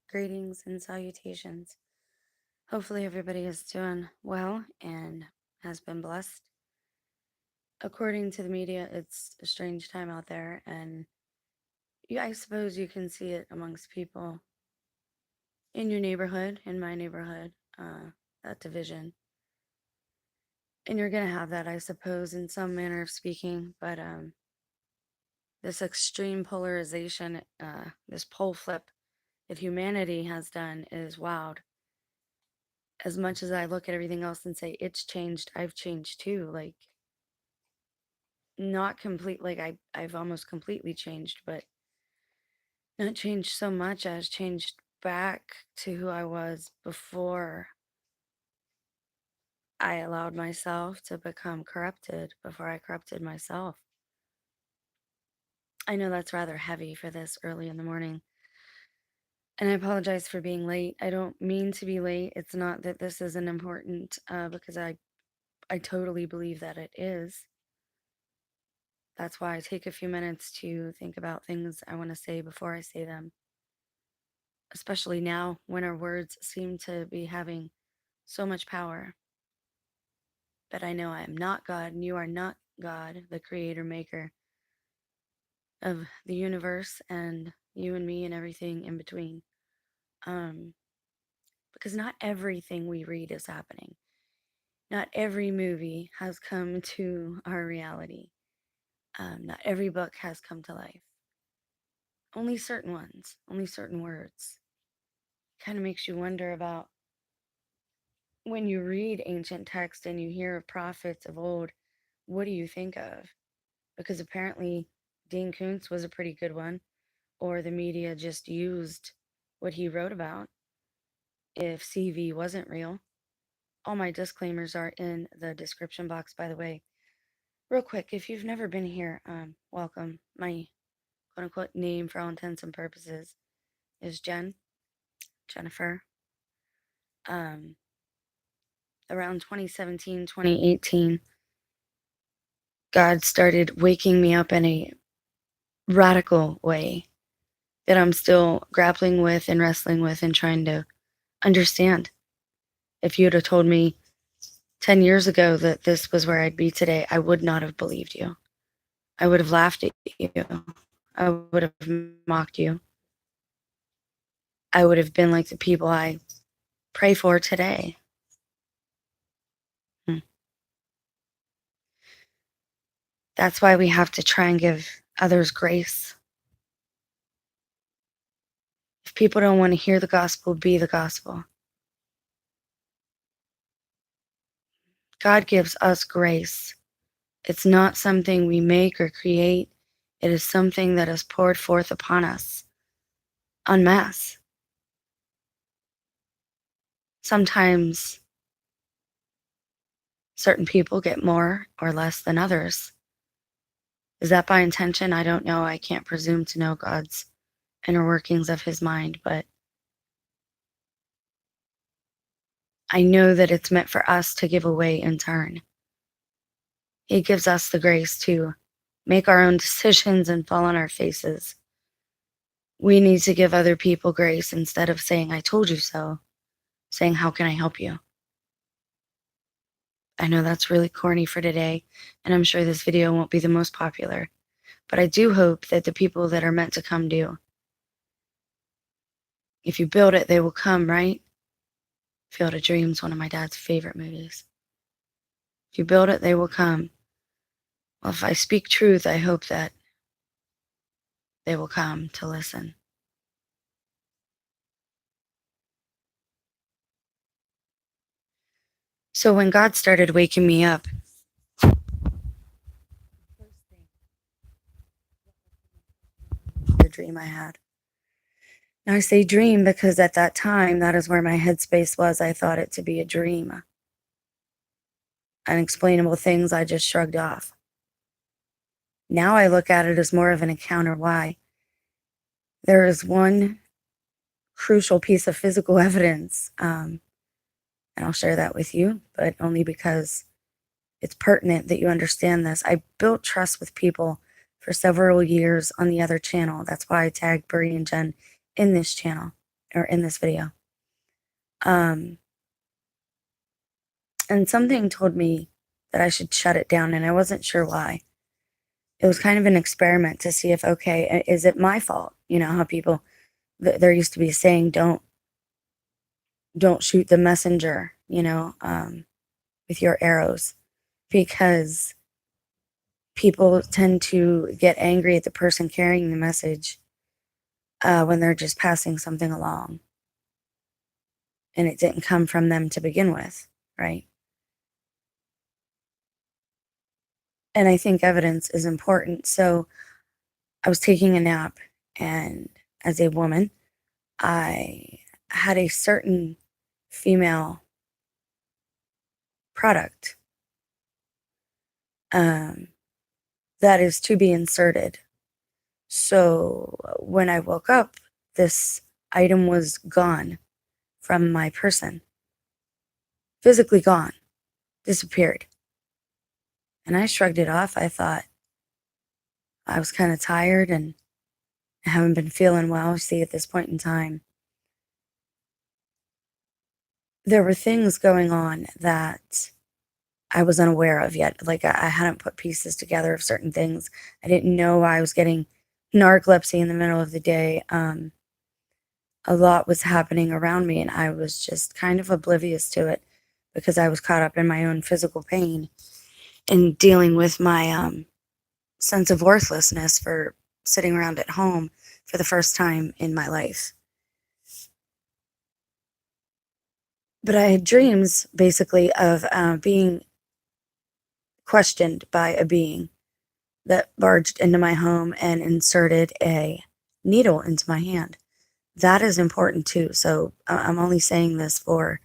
Greetings and salutations. Hopefully, everybody is doing well and has been blessed. According to the media, it's a strange time out there, and I suppose you can see it amongst people in your neighborhood, in my neighborhood, that division. And you're going to have that, I suppose, in some manner of speaking, but this extreme polarization, this pole flip that humanity has done is wild. As much as I look at everything else and say it's changed, I've changed too. Like, not complete, like I've almost completely changed, but not changed so much as changed back to who I was before I allowed myself to become corrupted, before I corrupted myself. I know that's rather heavy for this early in the morning, and I apologize for being late. I don't mean to be late. It's not that this isn't important, because I totally believe that it is. That's why I take a few minutes to think about things I want to say before I say them, especially now when our words seem to be having so much power. But I know I am not God, and you are not God, the creator maker of the universe, and you and me and everything in between. Because not everything we read is happening. Not every movie has come to our reality. Not every book has come to life. Only certain ones, only certain words. Kind of makes you wonder about when you read ancient text and you hear of prophets of old, what do you think of? Because apparently Dean Koontz was a pretty good one, or the media just used what he wrote about. If CV wasn't real, all my disclaimers are in the description box, by the way. Real quick, if you've never been here, welcome. My quote unquote name for all intents and purposes is Jennifer. Around 2017, 2018, God started waking me up in a radical way that I'm still grappling with and wrestling with and trying to understand. If you'd have told me 10 years ago that this was where I'd be today, I would not have believed you. I would have laughed at you. I would have mocked you. I would have been like the people I pray for today. That's why we have to try and give others grace. If people don't want to hear the gospel, be the gospel. God gives us grace. It's not something we make or create. It is something that is poured forth upon us en masse. Sometimes certain people get more or less than others. Is that by intention? I don't know. I can't presume to know God's inner workings of his mind, but I know that it's meant for us to give away in turn. He gives us the grace to make our own decisions and fall on our faces. We need to give other people grace instead of saying, I told you so, saying, how can I help you? I know that's really corny for today, and I'm sure this video won't be the most popular, but I do hope that the people that are meant to come do. If you build it, they will come, right? Field of Dreams, one of my dad's favorite movies. If you build it, they will come. Well, if I speak truth, I hope that they will come to listen. So when God started waking me up, the dream I had. Now I say dream because at that time, that is where my headspace was. I thought it to be a dream. Unexplainable things I just shrugged off. Now I look at it as more of an encounter. Why? There is one crucial piece of physical evidence, and I'll share that with you, but only because it's pertinent that you understand this. I built trust with people for several years on the other channel. That's why I tagged Buri and Jen in this channel or in this video. And something told me that I should shut it down, and I wasn't sure why. It was kind of an experiment to see if, okay, is it my fault? You know how people, there used to be a saying, don't shoot the messenger, with your arrows, because people tend to get angry at the person carrying the message when they're just passing something along and it didn't come from them to begin with, right? And I think evidence is important. So I was taking a nap, and as a woman, I had a certain female product that is to be inserted. So when I woke up, this item was gone from my person, physically gone, disappeared. And I shrugged it off. I thought I was kind of tired and I haven't been feeling well. See, at this point in time, there were things going on that I was unaware of yet. Like I hadn't put pieces together of certain things. I didn't know I was getting narcolepsy in the middle of the day. A lot was happening around me, and I was just kind of oblivious to it because I was caught up in my own physical pain and dealing with my sense of worthlessness for sitting around at home for the first time in my life. But I had dreams, basically, of being questioned by a being that barged into my home and inserted a needle into my hand. That is important too. So I'm only saying this for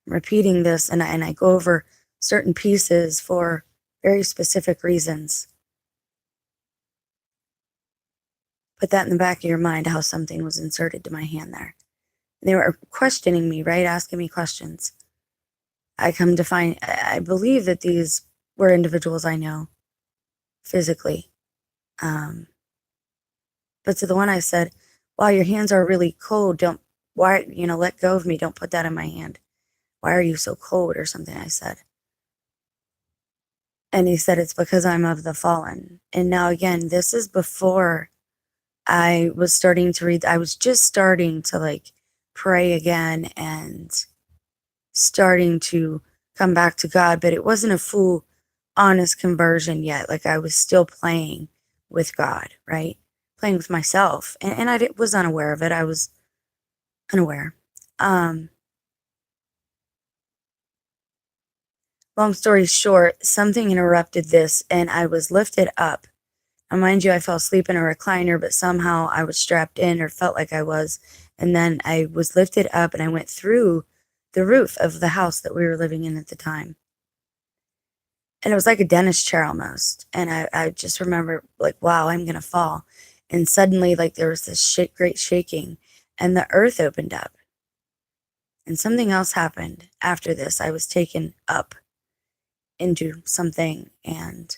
repeating this, and I go over certain pieces for very specific reasons. Put that in the back of your mind, how something was inserted to my hand there. They were questioning me, right? Asking me questions. I come to find, I believe that these were individuals I know physically. But to the one I said, wow, your hands are really cold. Let go of me. Don't put that in my hand. Why are you so cold, or something I said. And he said, it's because I'm of the fallen. And now again, this is before I was starting to read. I was just starting to pray again and starting to come back to God, but it wasn't a full, honest conversion yet. Like I was still playing with God, right? Playing with myself. And I was unaware of it. I was unaware. Long story short, something interrupted this and I was lifted up. Now, mind you, I fell asleep in a recliner, but somehow I was strapped in, or felt like I was. And then I was lifted up and I went through the roof of the house that we were living in at the time. And it was like a dentist chair almost. And I just remember wow, I'm going to fall. And suddenly there was this great shaking and the earth opened up. And something else happened after this. I was taken up into something, and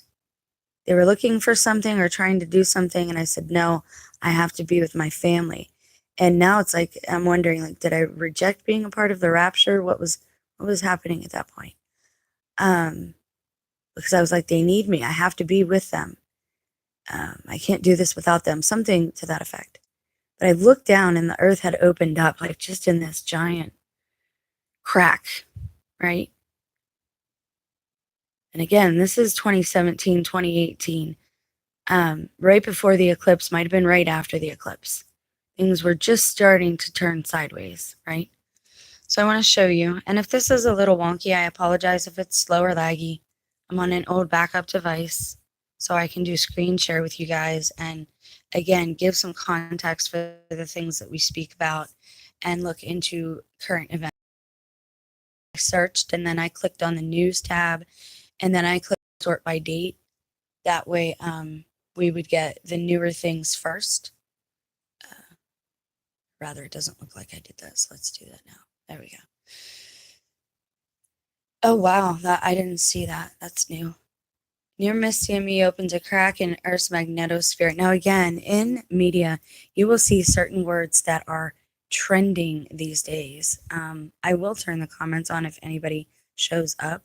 they were looking for something or trying to do something. And I said, no, I have to be with my family. And now it's I'm wondering, did I reject being a part of the rapture? What was happening at that point? Because I was they need me. I have to be with them. I can't do this without them. Something to that effect. But I looked down and the earth had opened up, just in this giant crack, right? And again, this is 2017, 2018. Right before the eclipse, might have been right after the eclipse. Things were just starting to turn sideways, right? So I want to show you. And if this is a little wonky, I apologize if it's slow or laggy. I'm on an old backup device, so I can do screen share with you guys and, again, give some context for the things that we speak about and look into current events. I searched, and then I clicked on the news tab, and then I clicked sort by date. That way we would get the newer things first. Rather, it doesn't look like I did that, so let's do that now. There we go. Oh, wow, I didn't see that. That's new. Near-miss CME opens a crack in Earth's magnetosphere. Now, again, in media, you will see certain words that are trending these days. I will turn the comments on if anybody shows up.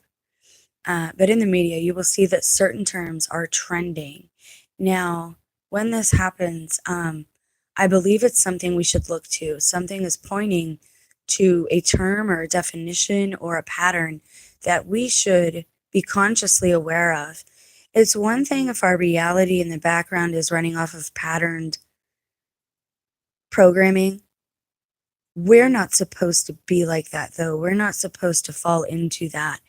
But in the media, you will see that certain terms are trending. Now, when this happens, I believe it's something we should look to. Something is pointing to a term or a definition or a pattern that we should be consciously aware of. It's one thing if our reality in the background is running off of patterned programming. We're not supposed to be like that, though. We're not supposed to fall into that.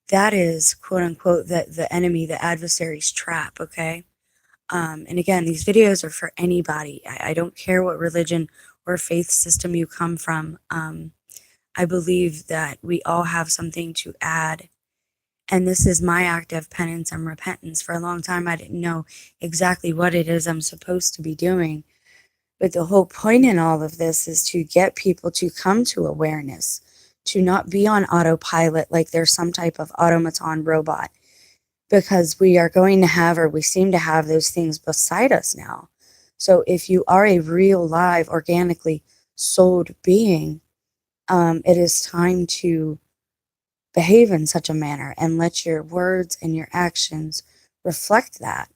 That is, quote unquote, the enemy, the adversary's trap, okay? And again, these videos are for anybody. I don't care what religion or faith system you come from. I believe that we all have something to add. And this is my act of penance and repentance. For a long time, I didn't know exactly what it is I'm supposed to be doing. But the whole point in all of this is to get people to come to awareness, to not be on autopilot like they're some type of automaton robot, because we are going to have, or we seem to have, those things beside us now. So if you are a real, live, organically souled being, it is time to behave in such a manner and let your words and your actions reflect that.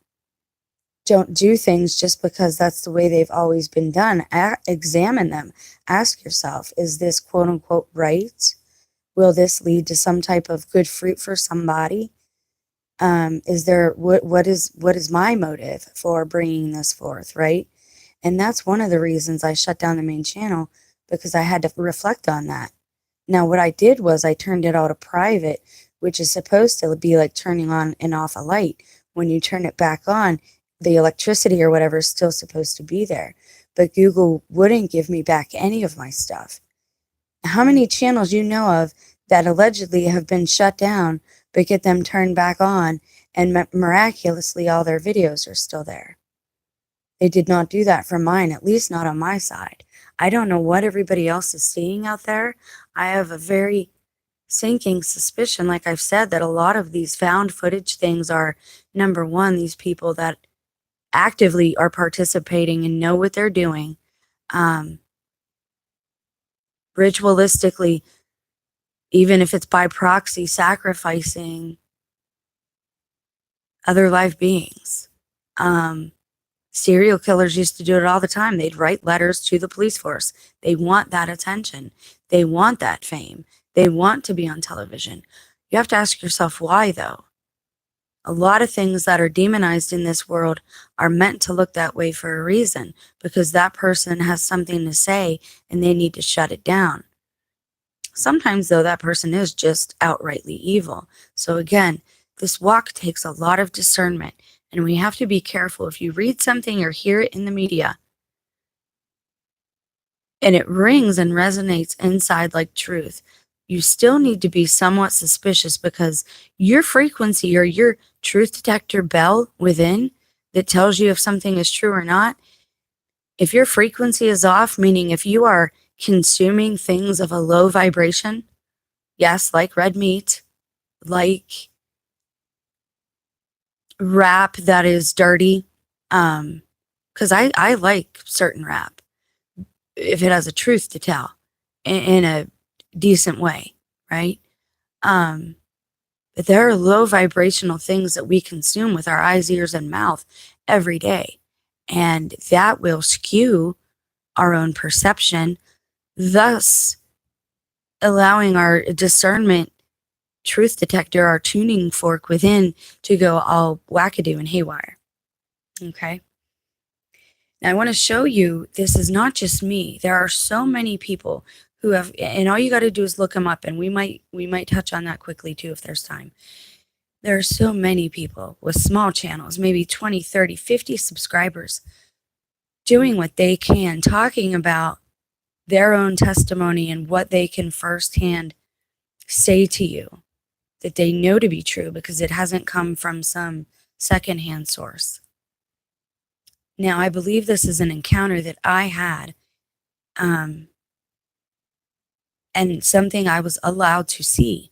Don't do things just because that's the way they've always been done. Examine them. Ask yourself, is this quote unquote right? Will this lead to some type of good fruit for somebody? Is there, what is my motive for bringing this forth, right? And that's one of the reasons I shut down the main channel, because I had to reflect on that. Now, what I did was I turned it all to private, which is supposed to be like turning on and off a light. When you turn it back on, the electricity or whatever is still supposed to be there. But Google wouldn't give me back any of my stuff. How many channels you know of that allegedly have been shut down, but get them turned back on, and miraculously all their videos are still there? They did not do that for mine, at least not on my side. I don't know what everybody else is seeing out there. I have a very sinking suspicion, like I've said, that a lot of these found footage things are, number one, these people that actively are participating and know what they're doing, ritualistically, even if it's by proxy, sacrificing other live beings. Serial killers used to do it all the time. They'd write letters to the police force. They want that attention. They want that fame. They want to be on television. You have to ask yourself why, though. A lot of things that are demonized in this world are meant to look that way for a reason, because that person has something to say and they need to shut it down. Sometimes, though, that person is just outrightly evil. So again, this walk takes a lot of discernment, and we have to be careful. If you read something or hear it in the media and it rings and resonates inside like truth, you still need to be somewhat suspicious, because your frequency or your truth detector bell within that tells you if something is true or not, if your frequency is off, meaning if you are consuming things of a low vibration, yes, like red meat, like rap that is dirty, because I like certain rap if it has a truth to tell in a decent way, right? But there are low vibrational things that we consume with our eyes, ears, and mouth every day, and that will skew our own perception, thus allowing our discernment truth detector, our tuning fork within, to go all wackadoo and haywire. Okay? Now I want to show you, this is not just me. There are so many people who have, and all you got to do is look them up, and we might touch on that quickly too if there's time. There are so many people with small channels, maybe 20, 30, 50 subscribers, doing what they can, talking about their own testimony and what they can firsthand say to you that they know to be true, because it hasn't come from some secondhand source. Now, I believe this is an encounter that I had, and something I was allowed to see.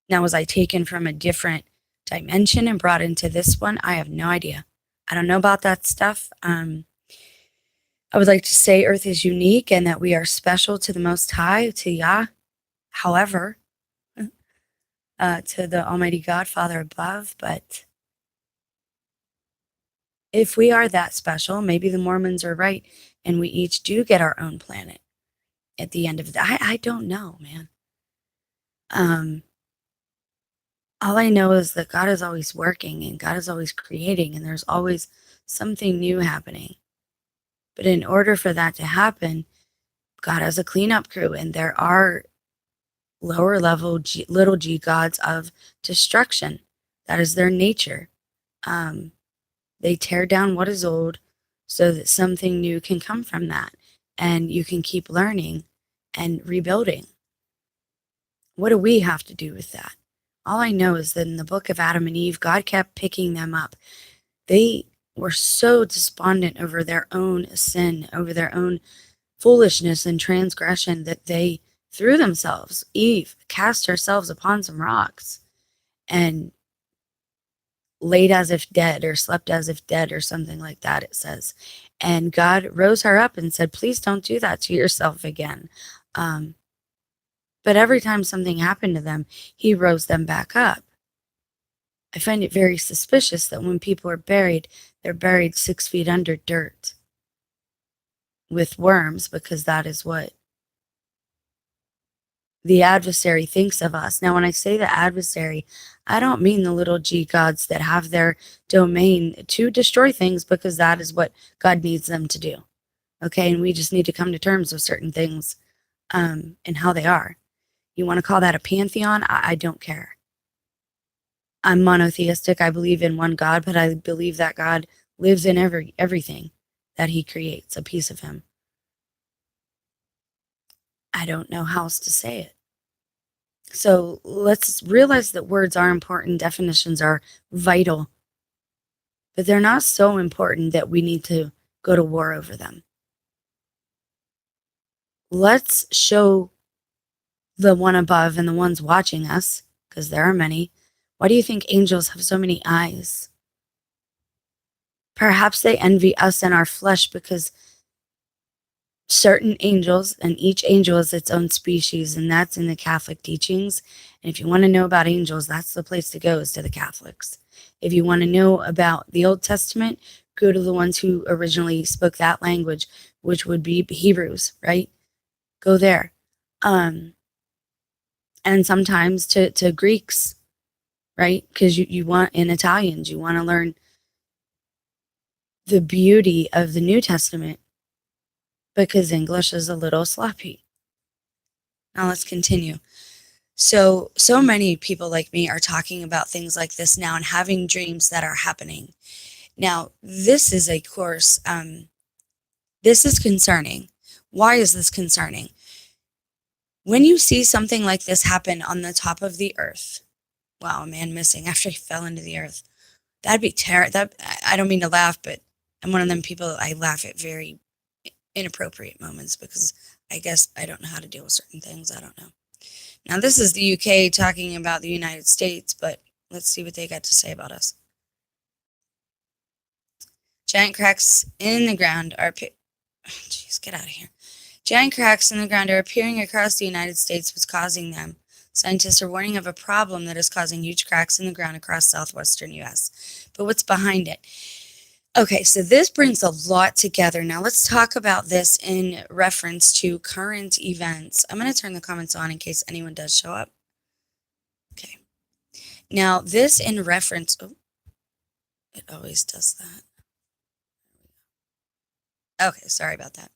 Now, was I taken from a different dimension and brought into this one? I have no idea. I don't know about that stuff. I would like to say Earth is unique and that we are special to the Most High, to Yah. However, to the Almighty God, Father above. But if we are that special, maybe the Mormons are right and we each do get our own planet at the end of the I don't know, man. All I know is that God is always working and God is always creating and there's always something new happening. But in order for that to happen, God has a cleanup crew and there are lower level little g gods of destruction. That is their nature. They tear down what is old so that something new can come from that and you can keep learning and rebuilding. What do we have to do with that? All I know is that in the book of Adam and Eve, God kept picking them up. They were so despondent over their own sin, over their own foolishness and transgression that they threw themselves. Eve cast herself upon some rocks and laid as if dead or slept as if dead or something like that, it says. And God rose her up and said, please don't do that to yourself again. But every time something happened to them, he rose them back up. I find it very suspicious that when people are buried, they're buried 6 feet under dirt with worms, because that is what the adversary thinks of us. Now, when I say the adversary, I don't mean the little g gods that have their domain to destroy things, because that is what God needs them to do. Okay, and we just need to come to terms with certain things and how they are. You want to call that a pantheon? I don't care. I'm monotheistic. I believe in one God, but I believe that God lives in everything that he creates, a piece of him. I don't know how else to say it. So let's realize that words are important, definitions are vital, but they're not so important that we need to go to war over them. Let's show the one above and the ones watching us, because there are many. Why do you think angels have so many eyes? Perhaps they envy us and our flesh because certain angels, and each angel is its own species, and that's in the Catholic teachings. And if you want to know about angels, that's the place to go, is to the Catholics. If you want to know about the Old Testament, go to the ones who originally spoke that language, which would be Hebrews, right? Go there. And sometimes to Greeks, right? Because you want, in Italians, you want to learn the beauty of the New Testament, because English is a little sloppy. Now let's continue. So many people like me are talking about things like this now and having dreams that are happening. Now, this is a course, this is concerning. Why is this concerning? When you see something like this happen on the top of the earth, wow, a man missing after he fell into the earth, that'd be terrible. I don't mean to laugh, but I'm one of them people, I laugh at very inappropriate moments because I guess I don't know how to deal with certain things. I don't know. Now, this is the UK talking about the United States, but let's see what they got to say about us. Giant cracks in the ground are... Jeez, get out of here. Giant cracks in the ground are appearing across the United States. What's causing them? Scientists are warning of a problem that is causing huge cracks in the ground across southwestern U.S. But what's behind it? Okay, so this brings a lot together. Now let's talk about this in reference to current events. I'm going to turn the comments on in case anyone does show up. Okay. Now this in reference... Oh, it always does that. Okay, sorry about that.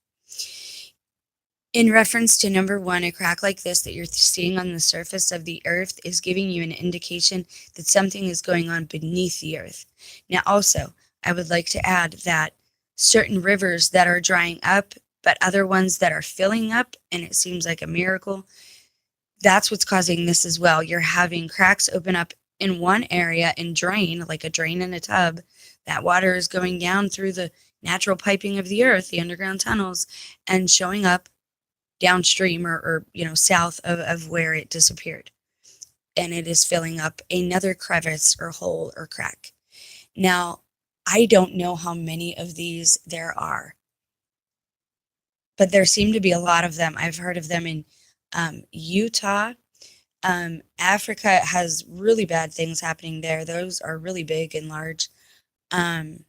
In reference to number one, a crack like this that you're seeing on the surface of the earth is giving you an indication that something is going on beneath the earth. Now, also, I would like to add that certain rivers that are drying up, but other ones that are filling up, and it seems like a miracle, that's what's causing this as well. You're having cracks open up in one area and drain, like a drain in a tub. That water is going down through the natural piping of the earth, the underground tunnels, and showing up downstream or south of where it disappeared. And it is filling up another crevice or hole or crack. Now, I don't know how many of these there are. but there seem to be a lot of them. I've heard of them in Utah. Africa has really bad things happening there. Those are really big and large. Um,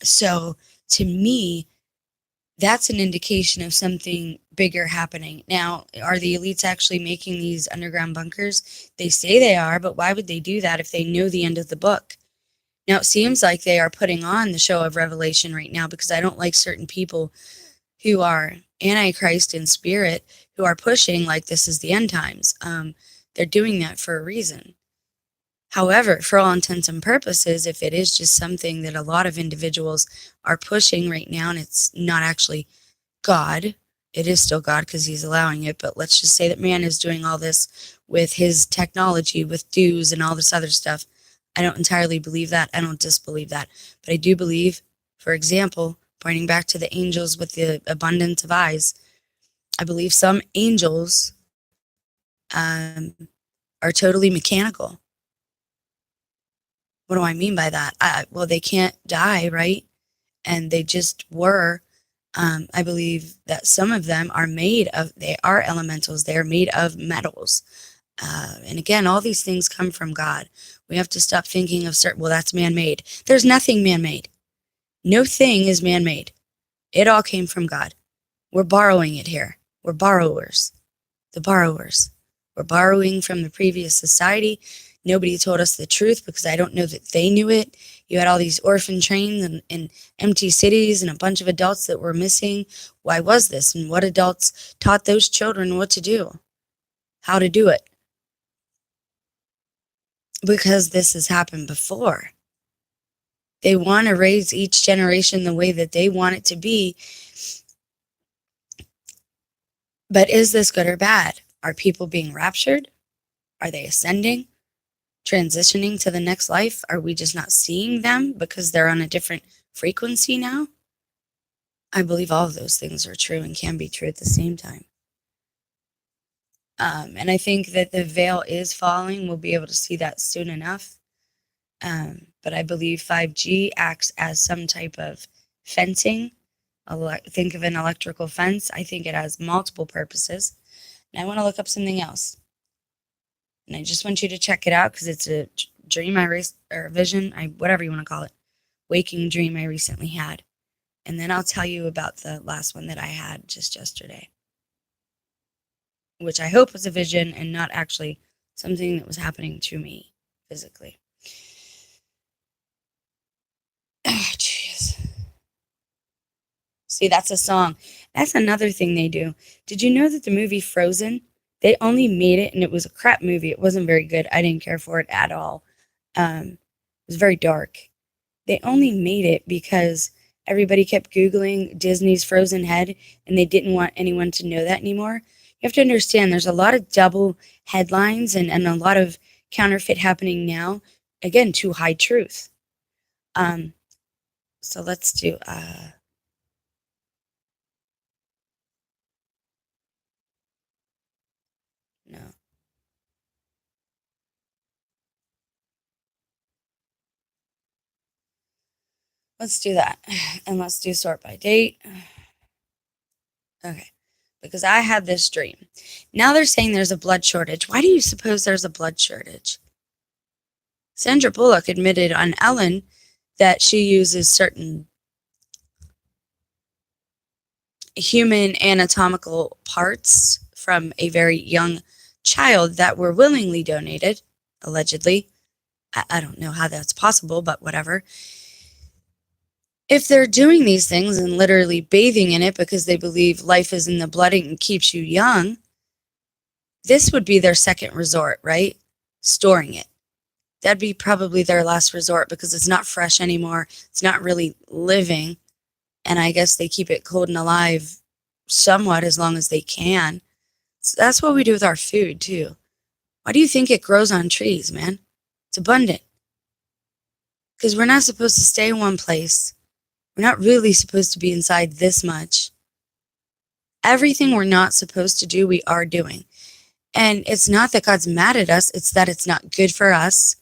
so to me, that's an indication of something bigger happening. Now, are the elites actually making these underground bunkers? They say they are, but why would they do that if they know the end of the book? Now, it seems like they are putting on the show of Revelation right now, because I don't like certain people who are antichrist in spirit, who are pushing like this is the end times. They're doing that for a reason. However, for all intents and purposes, if it is just something that a lot of individuals are pushing right now, and it's not actually God, it is still God because he's allowing it, but let's just say that man is doing all this with his technology, with dues and all this other stuff. I don't entirely believe that. I don't disbelieve that. But I do believe, for example, pointing back to the angels with the abundance of eyes, I believe some angels are totally mechanical. What do I mean by that? Well, they can't die, right? And they just were. I believe that some of them are they are elementals. They are made of metals. And again, all these things come from God. We have to stop thinking of well, that's man-made. There's nothing man-made. No thing is man-made. It all came from God. We're borrowing it here. We're borrowers. The borrowers. We're borrowing from the previous society. Nobody told us the truth because I don't know that they knew it. You had all these orphan trains and empty cities and a bunch of adults that were missing. Why was this? And what adults taught those children what to do? How to do it? Because this has happened before. They want to raise each generation the way that they want it to be. But is this good or bad? Are people being raptured? Are they ascending? Transitioning to the next life? Are we just not seeing them because they're on a different frequency now? I believe all of those things are true and can be true at the same time. And I think that the veil is falling. We'll be able to see that soon enough. But I believe 5G acts as some type of fencing. Think of an electrical fence. I think it has multiple purposes. And I want to look up something else. And I just want you to check it out because it's a dream or vision, whatever you want to call it, waking dream I recently had. And then I'll tell you about the last one that I had just yesterday, which I hope was a vision and not actually something that was happening to me physically. Oh, jeez. See, that's a song. That's another thing they do. Did you know that the movie Frozen, they only made it, and it was a crap movie. It wasn't very good. I didn't care for it at all. It was very dark. They only made it because everybody kept Googling Disney's Frozen head, and they didn't want anyone to know that anymore. You have to understand there's a lot of double headlines and a lot of counterfeit happening now. Again, to hide truth. So let's do... no. Let's do that. And let's do sort by date. Okay. Because I had this dream. Now they're saying there's a blood shortage. Why do you suppose there's a blood shortage? Sandra Bullock admitted on Ellen that she uses certain human anatomical parts from a very young child that were willingly donated, allegedly. I don't know how that's possible, but whatever. If they're doing these things and literally bathing in it because they believe life is in the blood and keeps you young, this would be their second resort, right? Storing it. That'd be probably their last resort because it's not fresh anymore. It's not really living. And I guess they keep it cold and alive somewhat as long as they can. So that's what we do with our food, too. Why do you think it grows on trees, man? It's abundant. Because we're not supposed to stay in one place. We're not really supposed to be inside this much. Everything we're not supposed to do, we are doing. And it's not that God's mad at us. It's that it's not good for us.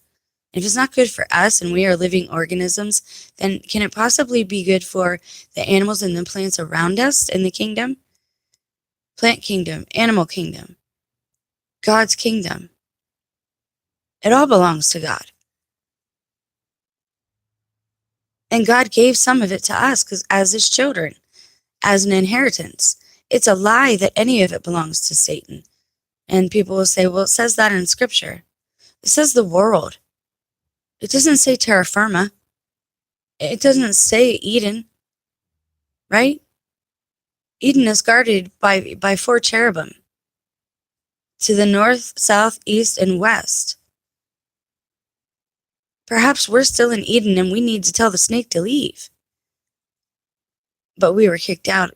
If it's not good for us and we are living organisms, then can it possibly be good for the animals and the plants around us in the kingdom? Plant kingdom, animal kingdom, God's kingdom. It all belongs to God. And God gave some of it to us as his children, as an inheritance. It's a lie that any of it belongs to Satan. And people will say, well, it says that in Scripture. It says the world. It doesn't say terra firma. It doesn't say Eden, right? Eden is guarded by 4 cherubim to the north, south, east, and west. Perhaps we're still in Eden and we need to tell the snake to leave. But we were kicked out.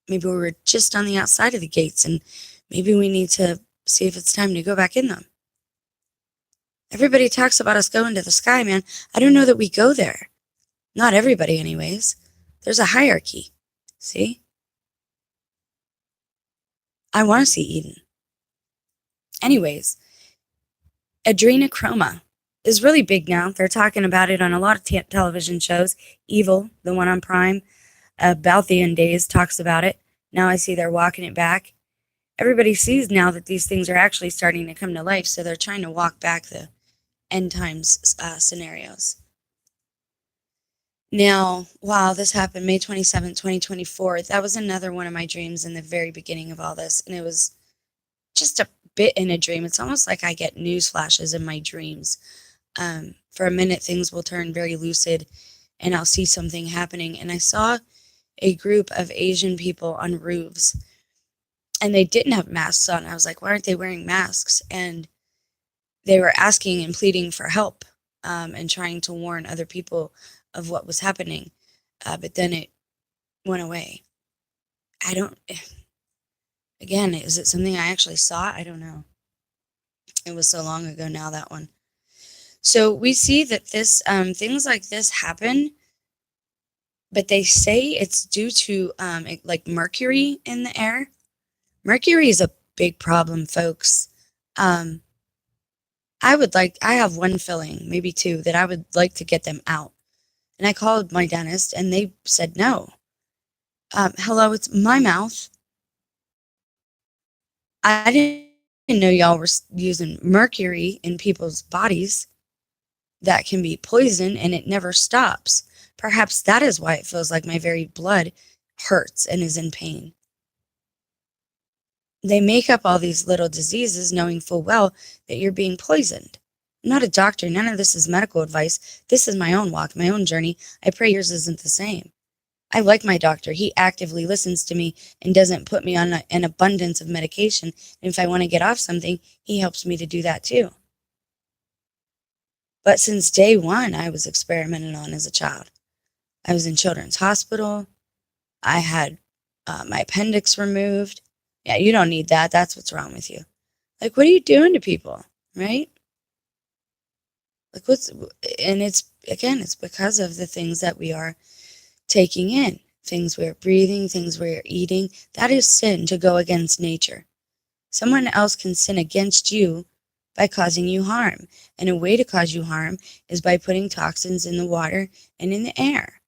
Maybe we were just on the outside of the gates, and maybe we need to see if it's time to go back in them. Everybody talks about us going to the sky, man. I don't know that we go there. Not everybody, anyways. There's a hierarchy. See? I want to see Eden. Anyways, adrenochroma is really big now. They're talking about it on a lot of television shows. Evil, the one on Prime, Balthian Days talks about it. Now I see they're walking it back. Everybody sees now that these things are actually starting to come to life, so they're trying to walk back the end times scenarios. Now, wow, this happened May 27, 2024. That was another one of my dreams in the very beginning of all this, and it was just a bit in a dream. It's almost like I get news flashes in my dreams. For a minute, things will turn very lucid, and I'll see something happening. And I saw a group of Asian people on roofs, and they didn't have masks on. I was like, why aren't they wearing masks? And they were asking and pleading for help, and trying to warn other people of what was happening. But then it went away. Again, is it something I actually saw? I don't know. It was so long ago now, that one. So we see that this things like this happen, but they say it's due to like mercury in the air. Mercury is a big problem, folks. I have one filling, maybe 2, that I would like to get them out. And I called my dentist and they said no. Hello, it's my mouth. I didn't know y'all were using mercury in people's bodies. That can be poison and it never stops. Perhaps that is why it feels like my very blood hurts and is in pain. They make up all these little diseases knowing full well that you're being poisoned. I'm not a doctor. None of this is medical advice. This is my own walk, my own journey. I pray yours isn't the same. I like my doctor. He actively listens to me and doesn't put me on an abundance of medication. And if I want to get off something, he helps me to do that too. But since day one, I was experimented on as a child. I was in children's hospital. I had my appendix removed. Yeah, you don't need that. That's what's wrong with you. Like, what are you doing to people, right? Like, it's because of the things that we are taking in, things we're breathing, things we're eating. That is sin, to go against nature. Someone else can sin against you by causing you harm. And a way to cause you harm is by putting toxins in the water and in the air,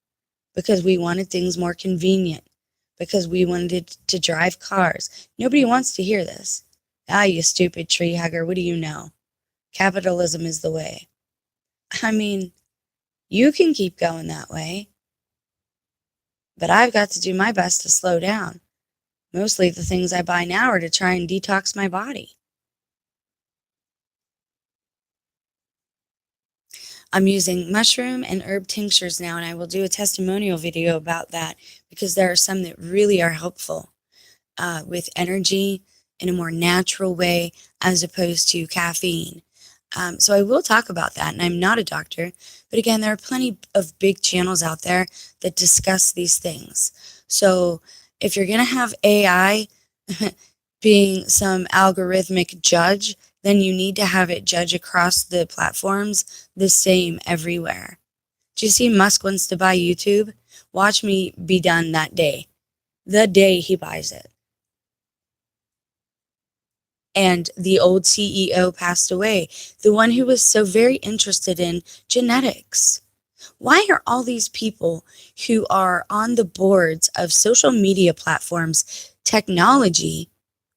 because we wanted things more convenient, because we wanted to drive cars. Nobody wants to hear this. Ah, you stupid tree hugger, what do you know? Capitalism is the way. I mean, you can keep going that way, but I've got to do my best to slow down. Mostly the things I buy now are to try and detox my body. I'm using mushroom and herb tinctures now, and I will do a testimonial video about that, because there are some that really are helpful with energy in a more natural way as opposed to caffeine. So I will talk about that, and I'm not a doctor, but again, there are plenty of big channels out there that discuss these things. So if you're going to have AI being some algorithmic judge, then you need to have it judge across the platforms the same everywhere. Do you see Musk wants to buy YouTube? Watch me be done that day, the day he buys it. and the old CEO passed away, the one who was so very interested in genetics. Why are all these people who are on the boards of social media platforms, technology,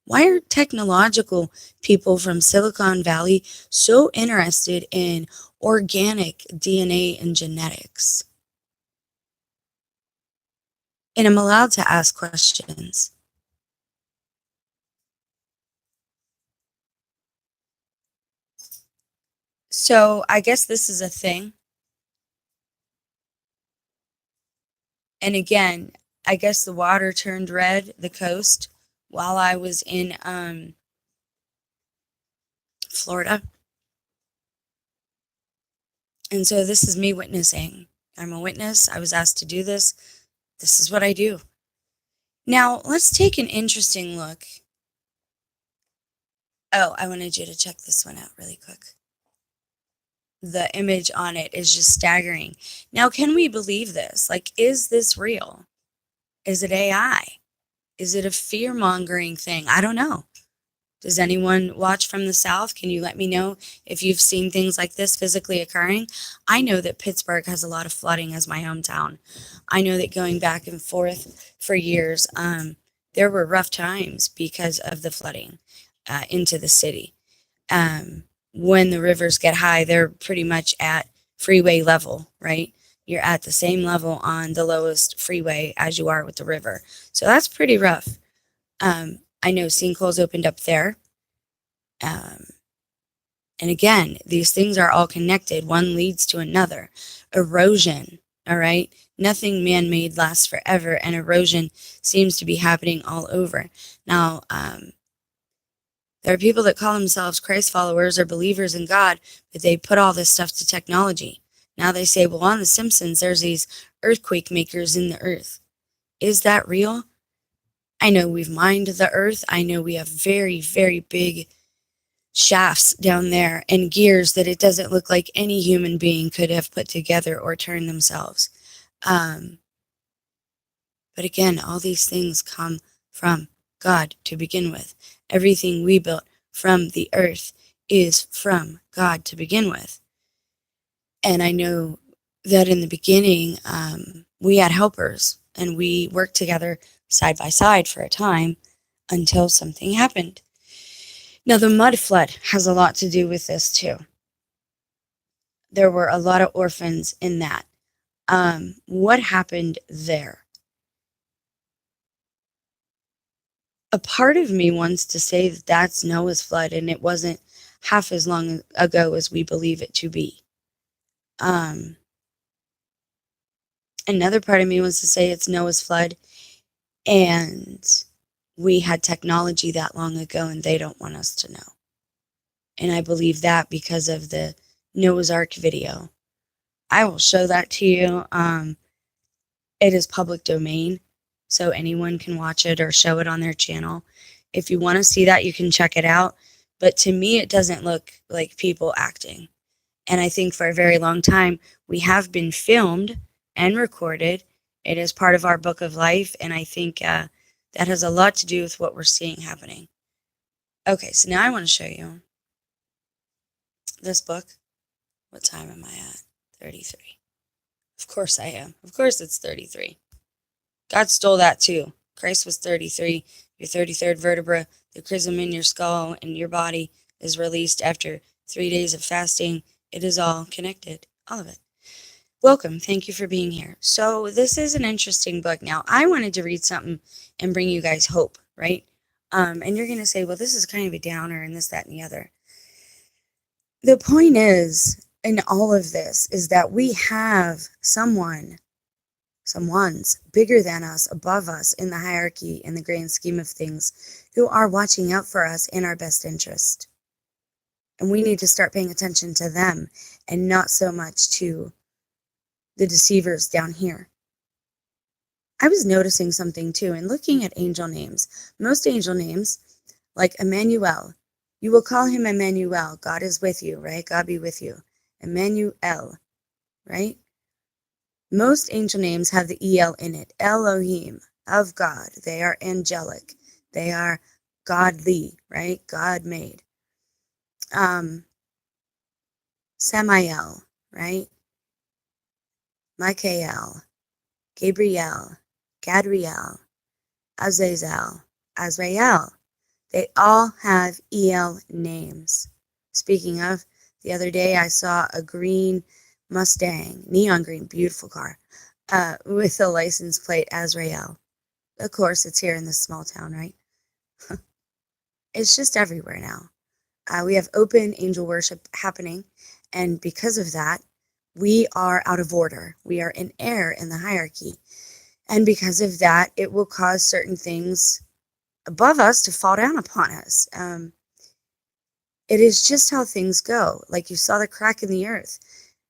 why are technological people from Silicon Valley so interested in organic DNA and genetics? And I'm allowed to ask questions. So I guess this is a thing. And again, I guess the water turned red, the coast, while I was in Florida. And so this is me witnessing. I'm a witness. I was asked to do this. This is what I do. Now, let's take an interesting look. Oh, I wanted you to check this one out really quick. The image on it is just staggering. Now, can we believe this? Like, is this real? Is it AI? Is it a fear-mongering thing? I don't know. Does anyone watch from the South? Can you let me know if you've seen things like this physically occurring? I know that Pittsburgh has a lot of flooding as my hometown. I know that going back and forth for years, there were rough times because of the flooding into the city. When the rivers get high, they're pretty much at freeway level, right? You're at the same level on the lowest freeway as you are with the river. So that's pretty rough. I know sinkholes opened up there. And again, these things are all connected. One leads to another. Erosion, all right? Nothing man-made lasts forever, and erosion seems to be happening all over. Now, there are people that call themselves Christ followers or believers in God, but they put all this stuff to technology. Now they say, well, on The Simpsons, there's these earthquake makers in the earth. Is that real? I know we've mined the earth. I know we have very, very big shafts down there and gears that it doesn't look like any human being could have put together or turned themselves. But again, all these things come from God to begin with. Everything we built from the earth is from God to begin with. And I know that in the beginning, we had helpers and we worked together side by side for a time until something happened. Now, the mud flood has a lot to do with this too. There were a lot of orphans in that. What happened there? A part of me wants to say that that's Noah's flood and it wasn't half as long ago as we believe it to be. Another part of me wants to say it's Noah's flood and we had technology that long ago and they don't want us to know. And I believe that because of the Noah's Ark video. I will show that to you. It is public domain, so anyone can watch it or show it on their channel. If you want to see that, you can check it out. But to me, it doesn't look like people acting. And I think for a very long time, we have been filmed and recorded. It is part of our book of life, and I think that has a lot to do with what we're seeing happening. Okay, so now I want to show you this book. What time am I at? 33. Of course I am. Of course it's 33. God stole that too. Christ was 33. Your 33rd vertebra, the chrism in your skull and your body, is released after 3 days of fasting. It is all connected. All of it. Welcome. Thank you for being here. So this is an interesting book. Now, I wanted to read something and bring you guys hope, right? And you're going to say, well, this is kind of a downer and this, that, and the other. The point is, in all of this, is that we have someone's bigger than us, above us in the hierarchy, in the grand scheme of things, who are watching out for us in our best interest. And we need to start paying attention to them and not so much to the deceivers down here. I was noticing something too, and looking at angel names. Most angel names, like Emmanuel, you will call him Emmanuel. God is with you, right? God be with you. Emmanuel, right? Most angel names have the EL in it. Elohim, of God. They are angelic. They are godly, right? God made. Samael, right? Michael, Gabriel, Gadriel, Azazel, Azrael. They all have EL names. Speaking of, the other day I saw a green Mustang, neon green, beautiful car, with the license plate Azrael. Of course, it's here in this small town, right? It's just everywhere now. We have open angel worship happening, and because of that, we are out of order. We are in error in the hierarchy. And because of that, it will cause certain things above us to fall down upon us. It is just how things go. Like you saw the crack in the earth.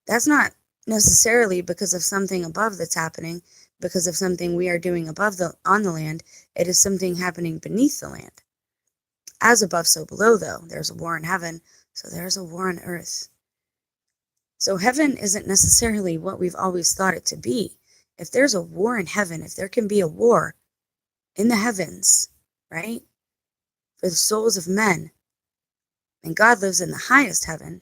That's not necessarily because of something above that's happening, because of something we are doing on the land. It is something happening beneath the land. As above, so below, though. There's a war in heaven, so there's a war on earth. So heaven isn't necessarily what we've always thought it to be. If there's a war in heaven, if there can be a war in the heavens, right, for the souls of men, and God lives in the highest heaven,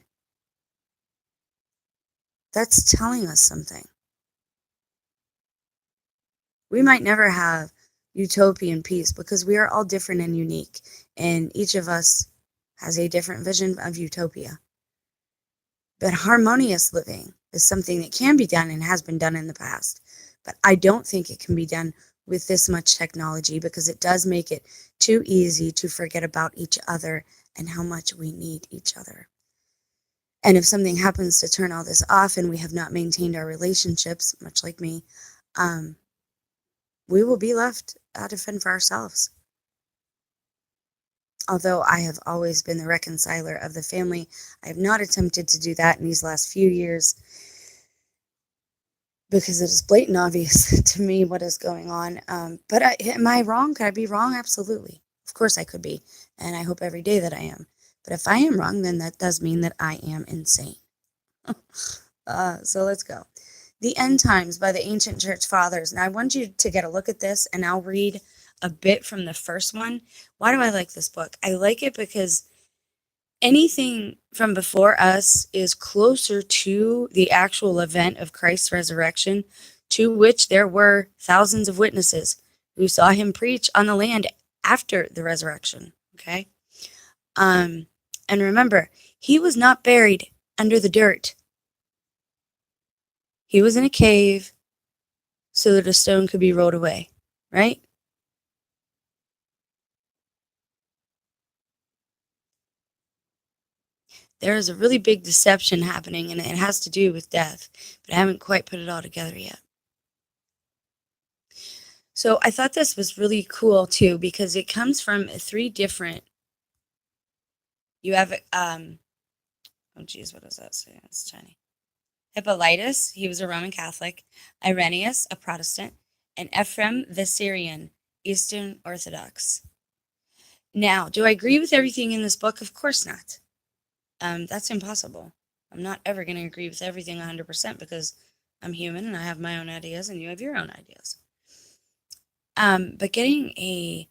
that's telling us something. We might never have utopian peace because we are all different and unique, and each of us has a different vision of utopia. But harmonious living is something that can be done and has been done in the past. But I don't think it can be done with this much technology because it does make it too easy to forget about each other and how much we need each other. And if something happens to turn all this off and we have not maintained our relationships, much like me, we will be left to fend for ourselves. Although I have always been the reconciler of the family, I have not attempted to do that in these last few years because it is blatant obvious to me what is going on. But am I wrong? Could I be wrong? Absolutely. Of course I could be. And I hope every day that I am. But if I am wrong, then that does mean that I am insane. So let's go. The End Times by the Ancient Church Fathers. Now I want you to get a look at this, and I'll read a bit from the first one. Why do I like this book? I like it because anything from before us is closer to the actual event of Christ's resurrection, to which there were thousands of witnesses who saw him preach on the land after the resurrection. Okay? And remember, he was not buried under the dirt. He was in a cave so that a stone could be rolled away, right? There is a really big deception happening, and it has to do with death, but I haven't quite put it all together yet. So I thought this was really cool, too, because it comes from 3 different... You have, oh, geez, what does that say? It's tiny. Hippolytus, he was a Roman Catholic. Irenaeus, a Protestant. And Ephraim the Syrian, Eastern Orthodox. Now, do I agree with everything in this book? Of course not. That's impossible. I'm not ever going to agree with everything 100% because I'm human and I have my own ideas and you have your own ideas. But getting a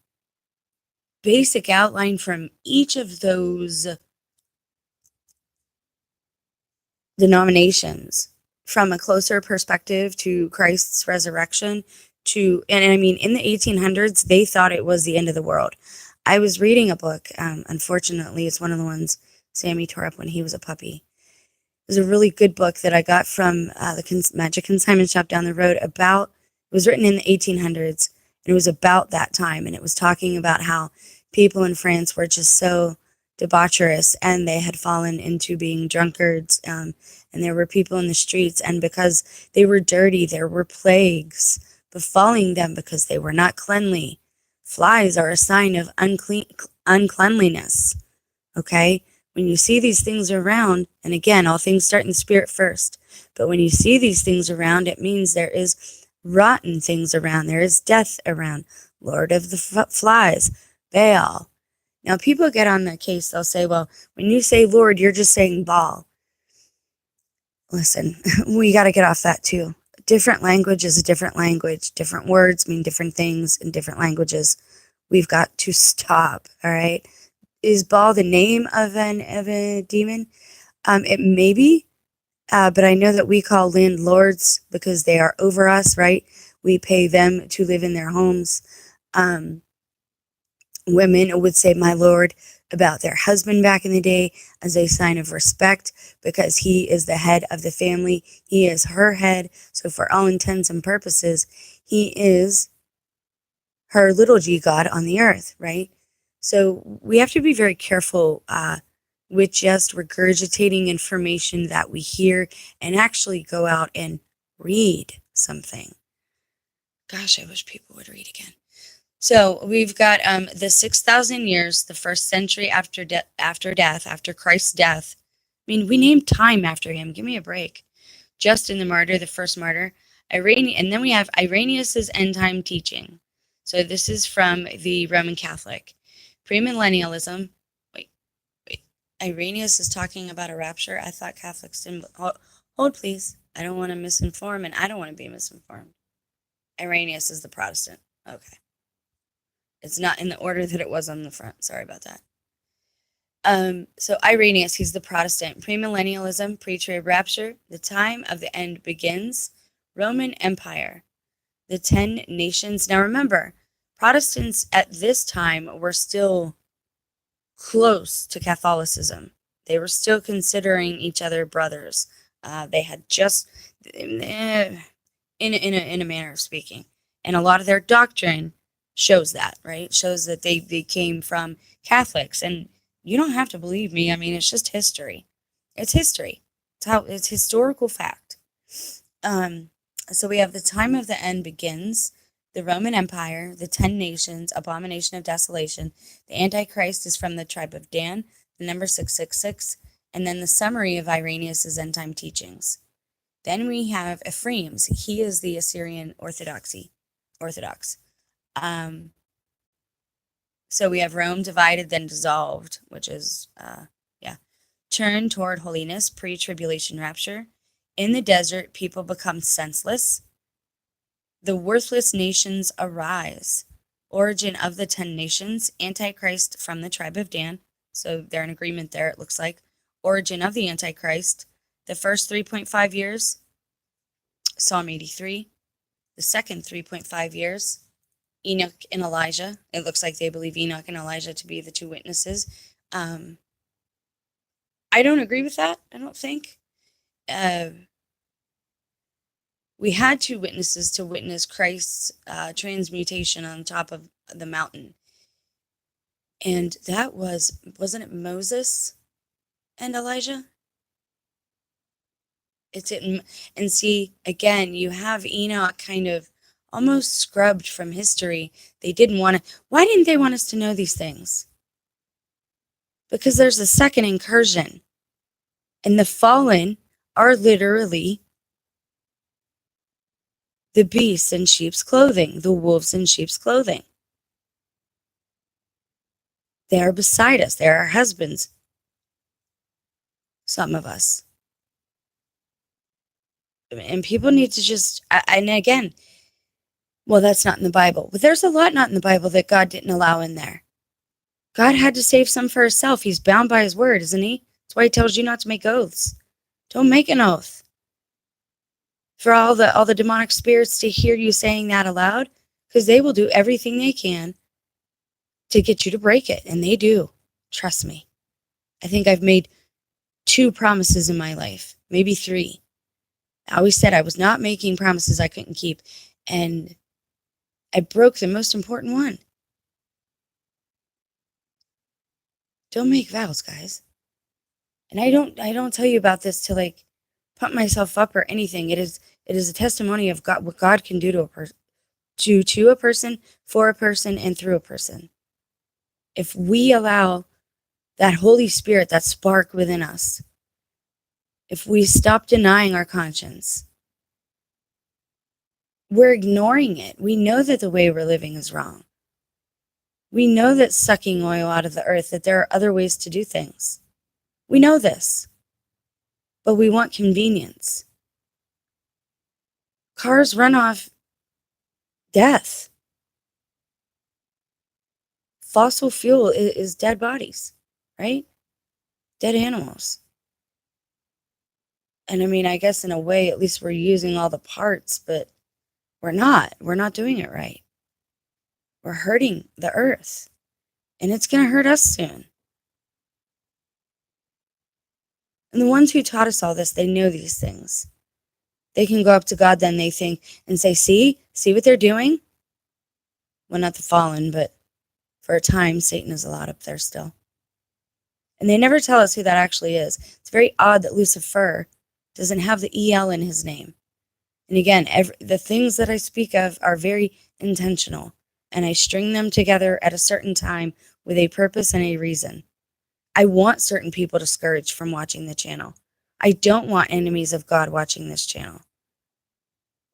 basic outline from each of those denominations from a closer perspective to Christ's resurrection and I mean, in the 1800s, they thought it was the end of the world. I was reading a book, unfortunately, it's one of the ones Sammy tore up when he was a puppy. It was a really good book that I got from the Magic Consignment Shop down the road it was written in the 1800s, and it was about that time, and it was talking about how people in France were just so debaucherous, and they had fallen into being drunkards, and there were people in the streets, and because they were dirty, there were plagues befalling them because they were not cleanly. Flies are a sign of uncleanliness, okay? When you see these things around, and again, all things start in the spirit first, but when you see these things around, it means there is rotten things around. There is death around. Lord of the Flies, Baal. Now, people get on the case. They'll say, well, when you say Lord, you're just saying Baal. Listen, we got to get off that too. Different language is a different language. Different words mean different things in different languages. We've got to stop, all right? Is Baal the name of a demon? It may be, but I know that we call landlords because they are over us, right? We pay them to live in their homes. Women would say my lord about their husband back in the day as a sign of respect because he is the head of the family. He is her head. So for all intents and purposes, he is her little g God on the earth, right? So we have to be very careful with just regurgitating information that we hear and actually go out and read something. Gosh, I wish people would read again. So we've got the 6,000 years, the first century after death, after Christ's death. I mean, we named time after him. Give me a break. Justin the martyr, the first martyr. And then we have Irenaeus's end time teaching. So this is from the Roman Catholic. Premillennialism. Wait. Irenaeus is talking about a rapture. I thought Catholics didn't. Hold, please. I don't want to misinform, and I don't want to be misinformed. Irenaeus is the Protestant. Okay. It's not in the order that it was on the front. Sorry about that. So Irenaeus, he's the Protestant. Premillennialism, pre-trib rapture, the time of the end begins. Roman Empire, the 10 nations. Now remember, Protestants at this time were still close to Catholicism. They were still considering each other brothers. They had just, in a manner of speaking, and a lot of their doctrine shows that, right? Shows that they came from Catholics, and you don't have to believe me. I mean, it's just history. It's history. It's historical fact. So we have the time of the end begins, the Roman Empire, the 10 nations, abomination of desolation. The Antichrist is from the tribe of Dan, the number 666, and then the summary of Irenaeus' end time teachings. Then we have Ephraim's. He is the Assyrian Orthodox. So we have Rome divided, then dissolved, which is, turn toward holiness, pre-tribulation rapture. In the desert, people become senseless. The worthless nations arise. Origin of the 10 nations, Antichrist from the tribe of Dan. So they're in agreement there, it looks like. Origin of the Antichrist. The first 3.5 years, Psalm 83. The second 3.5 years, Enoch and Elijah. It looks like they believe Enoch and Elijah to be the two witnesses. I don't agree with that, I don't think. We had two witnesses to witness Christ's transmutation on top of the mountain. And that wasn't it Moses and Elijah? And see, again, you have Enoch kind of almost scrubbed from history. Why didn't they want us to know these things? Because there's a second incursion. And the fallen are literally the beasts in sheep's clothing, the wolves in sheep's clothing. They are beside us. They're our husbands. Some of us. And people need to just, and again, well, that's not in the Bible. But there's a lot not in the Bible that God didn't allow in there. God had to save some for himself. He's bound by his word, isn't he? That's why he tells you not to make oaths. Don't make an oath. For all the demonic spirits to hear you saying that aloud, because they will do everything they can to get you to break it. And they do. Trust me. I think I've made 2 promises in my life, maybe 3. I always said I was not making promises I couldn't keep. And I broke the most important one. Don't make vows, guys. And I don't tell you about this to like pump myself up or anything. It is a testimony of God, what God can do to a person, to a person, for a person, and through a person. If we allow that Holy Spirit, that spark within us, if we stop denying our conscience, we're ignoring it. We know that the way we're living is wrong. We know that sucking oil out of the earth, that there are other ways to do things. We know this, but we want convenience. Cars run off death. fossil fuel is dead bodies, right? Dead animals. And I mean, I guess in a way, at least we're using all the parts, but we're not. We're not doing it right. We're hurting the earth, and it's going to hurt us soon. And the ones who taught us all this, they know these things. They can go up to God then, they think, and say, see what they're doing? Well, not the fallen, but for a time, Satan is allowed up there still. And they never tell us who that actually is. It's very odd that Lucifer doesn't have the EL in his name. And again, the things that I speak of are very intentional, and I string them together at a certain time with a purpose and a reason. I want certain people discouraged from watching the channel. I don't want enemies of God watching this channel.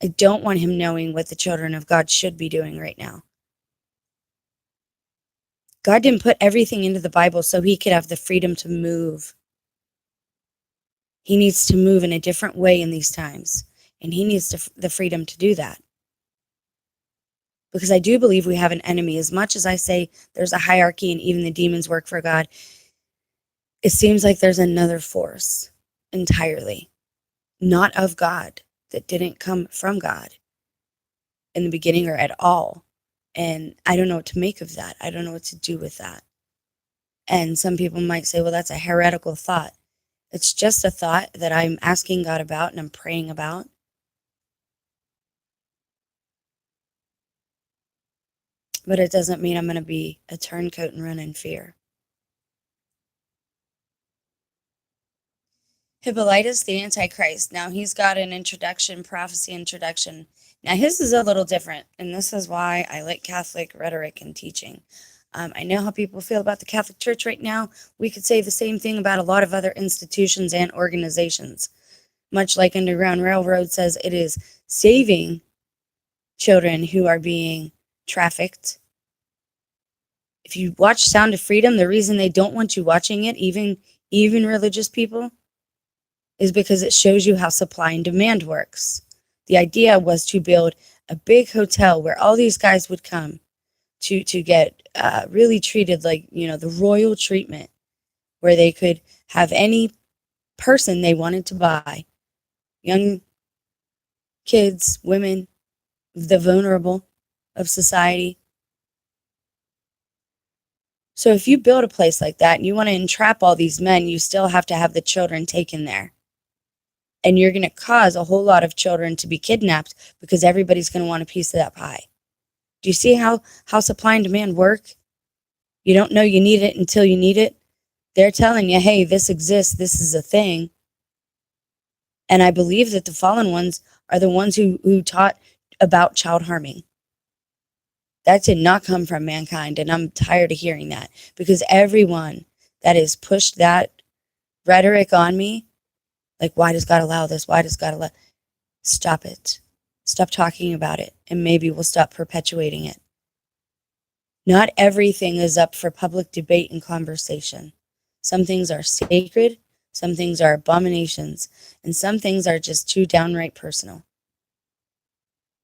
I don't want him knowing what the children of God should be doing right now. God didn't put everything into the Bible so he could have the freedom to move. He needs to move in a different way in these times, and he needs the freedom to do that. Because I do believe we have an enemy. As much as I say there's a hierarchy and even the demons work for God, it seems like there's another force entirely, not of God, that didn't come from God in the beginning or at all. And I don't know what to make of that. I don't know what to do with that. And some people might say, well, that's a heretical thought. It's just a thought that I'm asking God about and I'm praying about. But it doesn't mean I'm going to be a turncoat and run in fear. Hippolytus, the Antichrist. Now, he's got an introduction, prophecy introduction. Now, his is a little different, and this is why I like Catholic rhetoric and teaching. I know how people feel about the Catholic Church right now. We could say the same thing about a lot of other institutions and organizations. Much like Underground Railroad says it is saving children who are being trafficked. If you watch Sound of Freedom, the reason they don't want you watching it, even religious people, is because it shows you how supply and demand works. The idea was to build a big hotel where all these guys would come to get really treated like, the royal treatment, where they could have any person they wanted to buy, young kids, women, the vulnerable of society. So if you build a place like that and you want to entrap all these men, you still have to have the children taken there. And you're going to cause a whole lot of children to be kidnapped because everybody's going to want a piece of that pie. Do you see how supply and demand work? You don't know you need it until you need it. They're telling you, hey, this exists, this is a thing. And I believe that the fallen ones are the ones who taught about child harming. That did not come from mankind, and I'm tired of hearing that, because everyone that has pushed that rhetoric on me, like, why does God allow this? Why does God allow? Stop it. Stop talking about it, and maybe we'll stop perpetuating it. Not everything is up for public debate and conversation. Some things are sacred, some things are abominations, and some things are just too downright personal.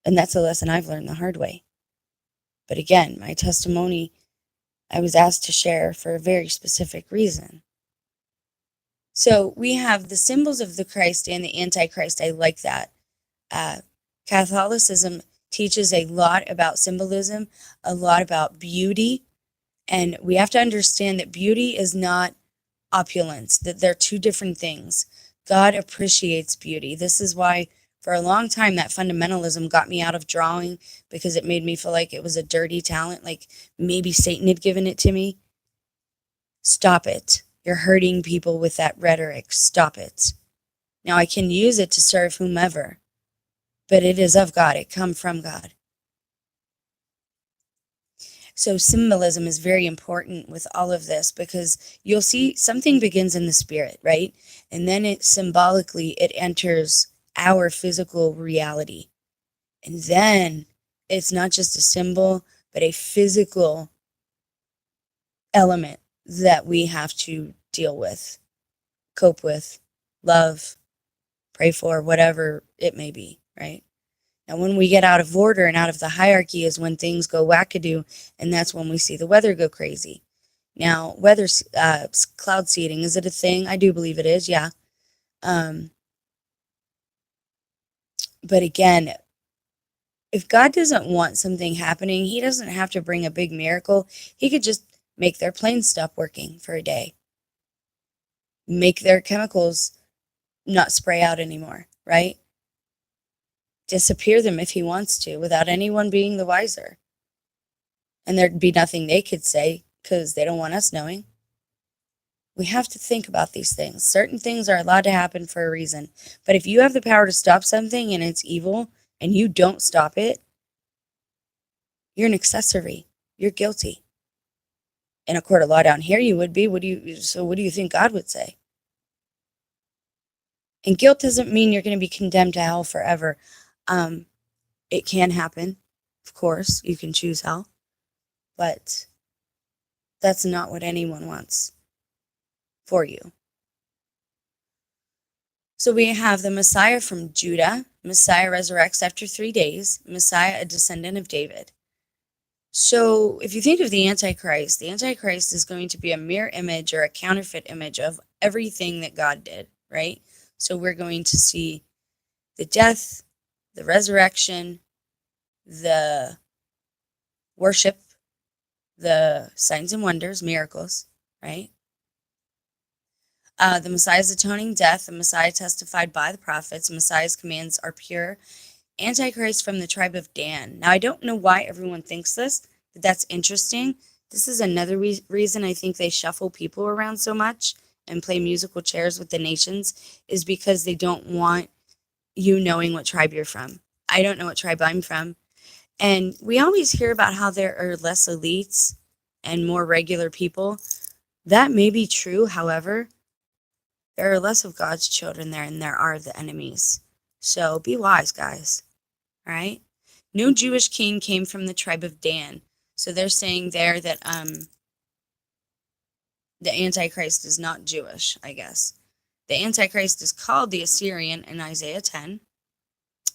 And that's a lesson I've learned the hard way. But again, my testimony, I was asked to share for a very specific reason. So we have the symbols of the Christ and the Antichrist. I like that. Catholicism teaches a lot about symbolism, a lot about beauty. And we have to understand that beauty is not opulence, that they're two different things. God appreciates beauty. This is why for a long time that fundamentalism got me out of drawing, because it made me feel like it was a dirty talent, like maybe Satan had given it to me. Stop it. You're hurting people with that rhetoric. Stop it. Now, I can use it to serve whomever, but it is of God. It comes from God. So symbolism is very important with all of this, because you'll see something begins in the spirit, right? And then it symbolically, it enters our physical reality. And then it's not just a symbol, but a physical element that we have to deal with, cope with, love, pray for, whatever it may be, right? Now, when we get out of order and out of the hierarchy is when things go wackadoo, and that's when we see the weather go crazy. Now, cloud seeding, is it a thing? I do believe it is, yeah. But again, if God doesn't want something happening, he doesn't have to bring a big miracle. He could just make their planes stop working for a day, make their chemicals not spray out anymore, right? Disappear them if he wants to without anyone being the wiser. And there'd be nothing they could say because they don't want us knowing. We have to think about these things. Certain things are allowed to happen for a reason. But if you have the power to stop something and it's evil and you don't stop it, you're an accessory. You're guilty. In a court of law down here, you would be. What do you think God would say? And guilt doesn't mean you're going to be condemned to hell forever. It can happen. Of course, you can choose hell. But that's not what anyone wants for you. So we have the Messiah from Judah. Messiah resurrects after 3 days. Messiah, a descendant of David. So if you think of the Antichrist is going to be a mirror image or a counterfeit image of everything that God did, right? So we're going to see the death, the resurrection, the worship, the signs and wonders, miracles, right? The Messiah's atoning death, the Messiah testified by the prophets, the Messiah's commands are pure. Antichrist from the tribe of Dan. Now, I don't know why everyone thinks this, but that's interesting. This is another reason I think they shuffle people around so much and play musical chairs with the nations, is because they don't want you knowing what tribe you're from. I don't know what tribe I'm from. And we always hear about how there are less elites and more regular people. That may be true. However, there are less of God's children there than there are the enemies. So be wise, guys. All right? No Jewish king came from the tribe of Dan. So they're saying there that the Antichrist is not Jewish, I guess. The Antichrist is called the Assyrian in Isaiah 10.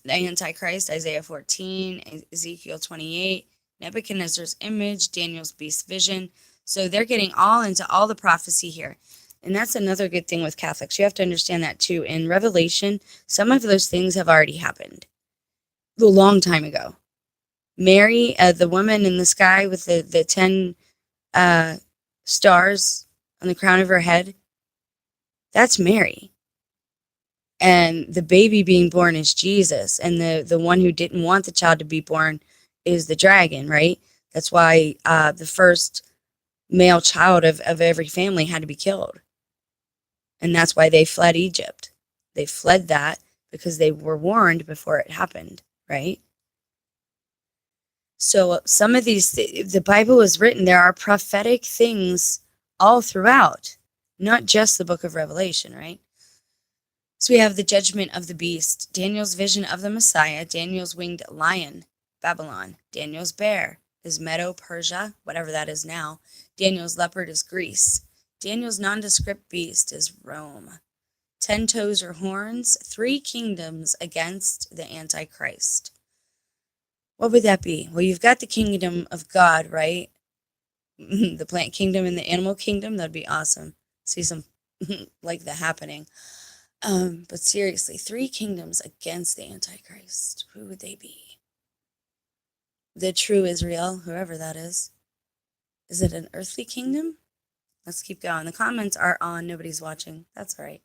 The Antichrist, Isaiah 14, Ezekiel 28, Nebuchadnezzar's image, Daniel's beast vision. So they're getting all into all the prophecy here. And that's another good thing with Catholics. You have to understand that too. In Revelation, some of those things have already happened a long time ago. Mary, the woman in the sky with the 10 stars on the crown of her head, that's Mary. And the baby being born is Jesus. And the one who didn't want the child to be born is the dragon, right? That's why the first male child of every family had to be killed. And that's why they fled Egypt. They fled that because they were warned before it happened, right? So some of these, the Bible is written, there are prophetic things all throughout, not just the book of Revelation, right? So we have the judgment of the beast, Daniel's vision of the Messiah, Daniel's winged lion, Babylon, Daniel's bear is Medo, Persia, whatever that is now. Daniel's leopard is Greece. Daniel's nondescript beast is Rome. 10 toes or horns, 3 kingdoms against the Antichrist. What would that be? Well, you've got the kingdom of God, right? The plant kingdom and the animal kingdom, that'd be awesome. See some like that happening. But seriously, 3 kingdoms against the Antichrist. Who would they be? The true Israel, whoever that is. Is it an earthly kingdom? Let's keep going. The comments are on. Nobody's watching. That's all right.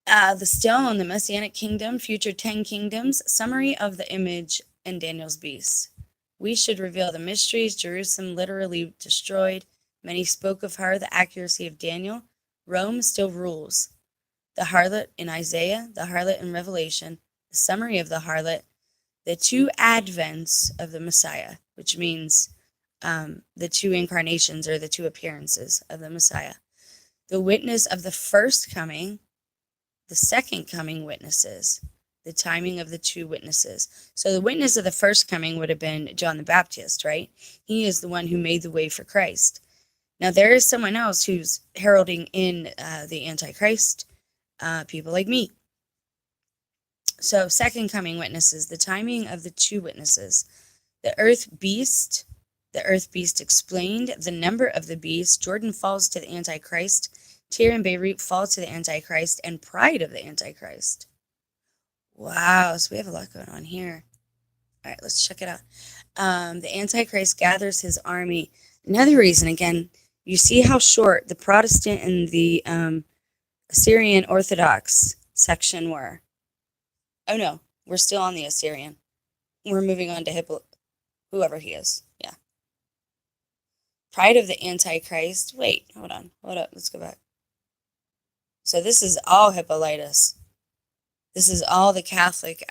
The stone, the Messianic kingdom, future 10 kingdoms, summary of the image and Daniel's beast. We should reveal the mysteries. Jerusalem literally destroyed. Many spoke of her, the accuracy of Daniel. Rome still rules. The harlot in Isaiah, the harlot in Revelation, the summary of the harlot, the 2 advents of the Messiah, which means the 2 incarnations or the 2 appearances of the Messiah. The witness of the first coming, the second coming witnesses, the timing of the 2 witnesses. So the witness of the first coming would have been John the Baptist, right? He is the one who made the way for Christ. Now there is someone else who's heralding in the Antichrist, people like me. So, second coming witnesses, the timing of the two witnesses. The earth beast, the earth beast explained, the number of the beast, Jordan falls to the Antichrist, Tyre and Beirut fall to the Antichrist, and pride of the Antichrist. Wow, so we have a lot going on here. All right, let's check it out. The Antichrist gathers his army. Another reason, again, you see how short the Protestant and the Assyrian Orthodox section were. Oh no, we're still on the Assyrian. We're moving on to whoever he is. Yeah. Pride of the Antichrist. Wait, hold on. Hold up. Let's go back. So this is all Hippolytus. This is all the Catholic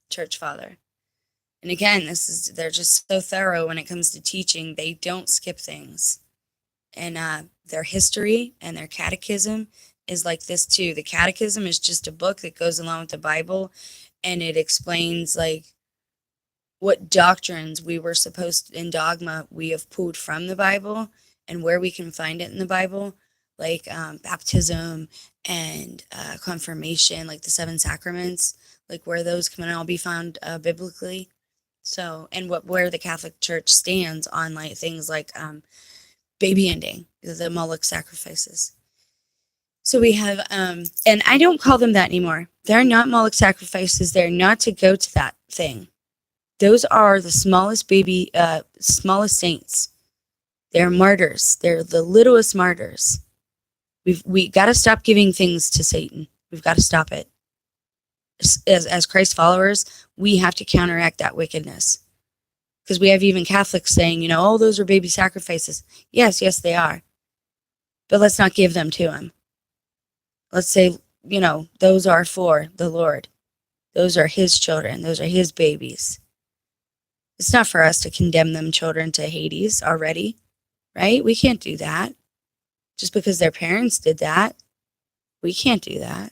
church father. And again, they're just so thorough when it comes to teaching. They don't skip things. And their history and their catechism is like this too. The catechism is just a book that goes along with the Bible, and it explains like what doctrines we were supposed to, in dogma we have pulled from the Bible and where we can find it in the Bible, like baptism and confirmation, like the seven sacraments, like where those can all be found biblically. So, and where the Catholic Church stands on like things like baby ending, the Moloch sacrifices. So we have, and I don't call them that anymore. They're not Moloch sacrifices. They're not to go to that thing. Those are the smallest saints. They're martyrs. They're the littlest martyrs. We got to stop giving things to Satan. We've got to stop it. As Christ followers, we have to counteract that wickedness. Because we have even Catholics saying, oh, those are baby sacrifices. Yes, they are. But let's not give them to him. Let's say, those are for the Lord. Those are his children. Those are his babies. It's not for us to condemn them children to Hades already, right? We can't do that. Just because their parents did that, we can't do that.